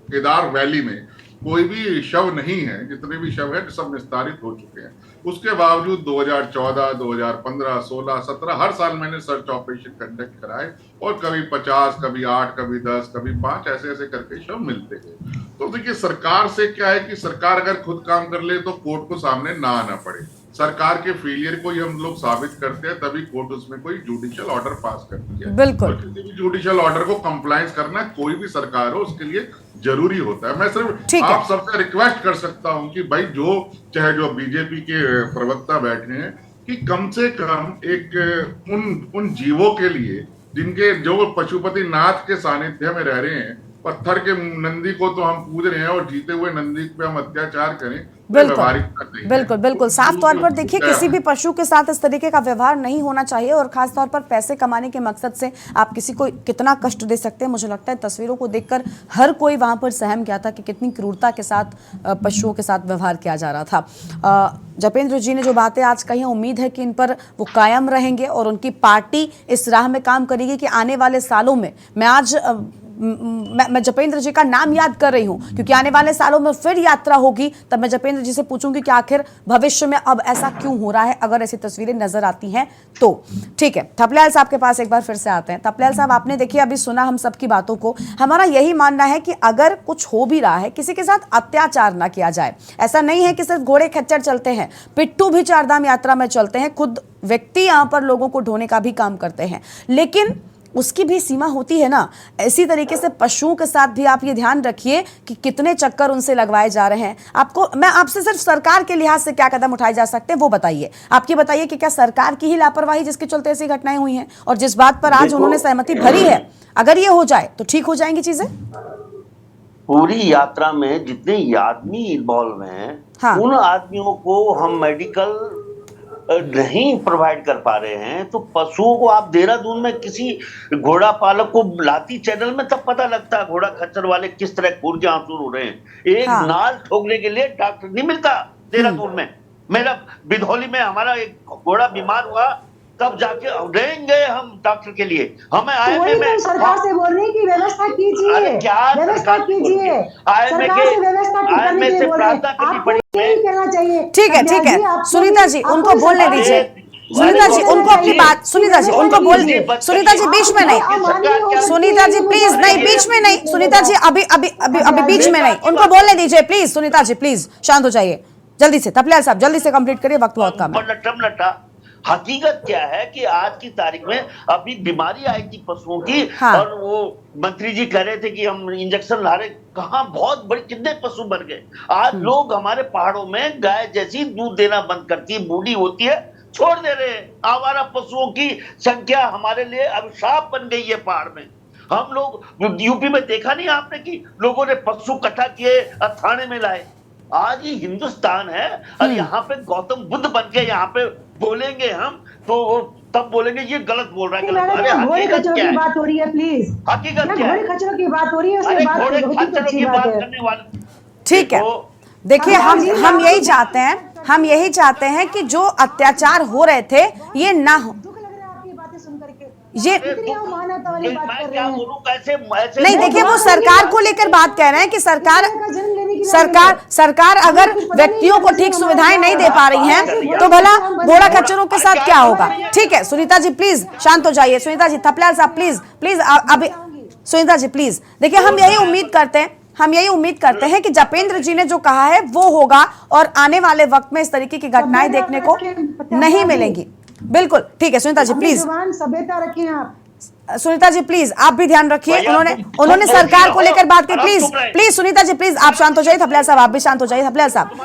केदार वैली में कोई भी शव नहीं है, जितने भी शव है सब निस्तारित हो चुके हैं। उसके बावजूद 2014, 2015, 16, 17 हर साल मैंने सर्च ऑपरेशन कंडक्ट कराए और कभी 50, कभी 8, कभी 10, कभी 5 ऐसे करके शव मिलते गए। तो देखिए सरकार से क्या है कि सरकार अगर खुद काम कर ले तो कोर्ट को सामने ना आना पड़े। सरकार के फेलियर को ही हम लोग साबित करते हैं, तभी कोर्ट उसमें कोई जुडिशियल ऑर्डर पास करती है। बिल्कुल। किसी भी जुडिशियल ऑर्डर को कंप्लायंस करना कोई भी सरकार हो उसके लिए जरूरी होता है। मैं सिर्फ आप सबसे रिक्वेस्ट कर सकता हूं कि भाई चाहे जो बीजेपी के प्रवक्ता बैठे हैं कि कम से कम एक उन जीवों के लिए जिनके जो पशुपति नाथ के सानिध्य में रह रहे हैं, पत्थर के नंदी को तो हम पूज रहे हैं और जीते हुए नंदी पे हम अत्याचार करें, बिल्कुल बिल्कुल साफ तौर पर देखिए किसी भी पशु के साथ इस तरीके का व्यवहार नहीं होना चाहिए और खास तौर पर पैसे कमाने के मकसद से आप किसी को कितना कष्ट दे सकते हैं। मुझे लगता है तस्वीरों को देखकर हर कोई वहां पर सहम गया था कि कितनी क्रूरता के साथ पशुओं के साथ व्यवहार किया जा रहा था। जपेंद्र जी ने जो बातें आज कही, उम्मीद है कि इन पर वो कायम रहेंगे और उनकी पार्टी इस राह में काम करेगी कि आने वाले सालों में मैं जपेंद्र जी का नाम याद कर रही हूं क्योंकि आने वाले सालों में फिर यात्रा होगी, तब मैं जपेंद्र जी से पूछूंगी कि आखिर भविष्य में अब ऐसा क्यों हो रहा है, अगर ऐसी तस्वीरें नजर आती हैं तो। ठीक है, थपलियाल साहब के पास एक बार फिर से आते हैं। थपलियाल साहब, आपने देखिए अभी सुना हम सबकी बातों को, हमारा यही मानना है कि अगर कुछ हो भी रहा है किसी के साथ अत्याचार ना किया जाए। ऐसा नहीं है कि सिर्फ घोड़े खच्चर चलते हैं, पिट्ठू भी चारधाम यात्रा में चलते हैं, खुद व्यक्ति यहां पर लोगों को ढोने का भी काम करते हैं, लेकिन उसकी भी सीमा होती है ना। इसी तरीके से पशुओं के साथ भी आप ये ध्यान रखिए कि कितने चक्कर उनसे लगवाए जा रहे हैं। मैं आपसे सिर्फ सरकार के लिहाज से क्या कदम उठाए जा सकते हैं वो बताइए। आपकी बताइए कि क्या सरकार की ही लापरवाही जिसके चलते ऐसी घटनाएं हुई हैं, और जिस बात पर आज उन्होंने सहमति भरी है, अगर ये हो जाए तो ठीक हो जाएंगी चीजें? पूरी यात्रा में जितने आदमी इन्वॉल्व हैं, हाँ, उन आदमियों को हम मेडिकल नहीं प्रोवाइड कर पा रहे हैं, तो पशुओं को आप देहरादून में किसी घोड़ा पालक को लाती चैनल में तब पता लगता है घोड़ा खच्चर वाले किस तरह खून के आंसू रो रहे हैं। एक नाल ठोकने के लिए डॉक्टर नहीं मिलता देहरादून में। मेरा बिधौली में हमारा एक घोड़ा बीमार हुआ, तब जाके रहेंगे हम डॉक्टर के लिए, हमें आईएमए में सरकार से बोल रहे हैं कि व्यवस्था कीजिए, व्यवस्था कीजिए, आईएमए से प्रार्थना करनी पड़ी। ठीक है, सुनीता जी उनको बोलने दीजिए। सुनीता जी उनको अपनी बात, सुनीता जी उनको बोल दीजिए। सुनीता जी बीच में नहीं, सुनीता जी प्लीज नहीं, बीच में नहीं, सुनीता जी अभी बीच में नहीं, उनको बोलने दीजिए प्लीज। सुनीता जी प्लीज शांत हो जाइए जल्दी से। थपलियाल साहब जल्दी से कंप्लीट करिए, वक्त बहुत कम है। हकीकत क्या है कि आज की तारीख में अभी बीमारी आई थी पशुओं की, हाँ, और वो मंत्री जी कह रहे थे कि हम इंजेक्शन ला रहे, कहां बहुत बड़े कितने पशु मर गए। आज लोग हमारे पहाड़ों में गाय जैसी दूध देना बंद करती है, बूढ़ी होती है, छोड़ दे रहे हैं। आवारा पशुओं की संख्या हमारे लिए अभिशाप बन गई है पहाड़ में। हम लोग यूपी में देखा नहीं आपने कि लोगों ने पशु इकट्ठा किए, थाने में लाए। आज ये हिंदुस्तान है और यहाँ पे गौतम बुद्ध बन के यहाँ पे बोलेंगे हम, तो तब बोलेंगे ये गलत बोल रहा है। अरे हकीकत क्या है? बात हो रही है प्लीज, हकीकत क्या है? घोड़े खच्चरों की बात हो रही है, उसके बाद की बात करने वाले। ठीक है, देखिए हम यही चाहते हैं कि जो अत्याचार हो रहे थे ये ना हो। ये नहीं, देखिए वो सरकार को लेकर बात कह रहे हैं कि सरकार अगर व्यक्तियों को ठीक सुविधाएं नहीं दे पा रही हैं तो भला घोड़ा खच्चरों के साथ क्या होगा। ठीक है सुनीता जी प्लीज शांत हो जाइए। सुनीता जी, थपलियाल साहब प्लीज अभी सुनीता जी प्लीज। देखिए हम यही उम्मीद करते हैं कि जपेंद्र जी ने जो कहा है वो होगा और आने वाले वक्त में इस तरीके की घटनाएं देखने को नहीं मिलेंगी। बिल्कुल ठीक है सुनीता जी प्लीज, सभ्यता रखें आप। सुनीता जी प्लीज आप भी ध्यान रखिए। उन्होंने सरकार को लेकर बात की। प्लीज सुनीता जी प्लीज आप शांत हो जाइए। थपलियाल साहब आप भी शांत हो जाइए।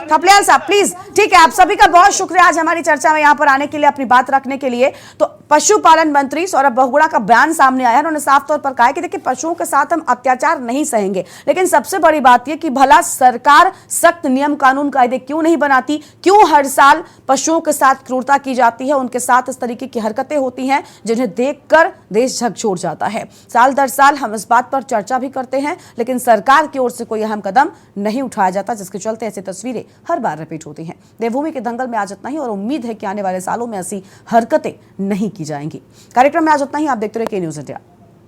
थपलियाल साहब प्लीज। ठीक है, आप सभी का बहुत शुक्रिया आज हमारी चर्चा में यहाँ पर आने के लिए, अपनी बात रखने के लिए। तो पशुपालन मंत्री सौरभ बहुगुणा का बयान सामने आया, उन्होंने साफ तौर पर कहा कि देखिए पशुओं के साथ हम अत्याचार नहीं सहेंगे, लेकिन सबसे बड़ी बात यह कि भला सरकार सख्त नियम कानून कायदे क्यों नहीं बनाती, क्यों हर साल पशुओं के साथ क्रूरता की जाती है, उनके साथ इस तरीके की हरकतें होती हैं जिन्हें देखकर देश झकझोर जाता है। साल दर साल हम इस बात पर चर्चा भी करते हैं, लेकिन सरकार की ओर से कोई अहम कदम नहीं उठाया जाता, जिसके चलते ऐसी तस्वीरें हर बार रिपीट होती हैं। देवभूमि के दंगल में आज इतना ही और उम्मीद है कि आने वाले सालों में ऐसी हरकतें नहीं की जाएंगी। कार्यक्रम में आज इतना ही। आप देखते रहिए के न्यूज़ इंडिया।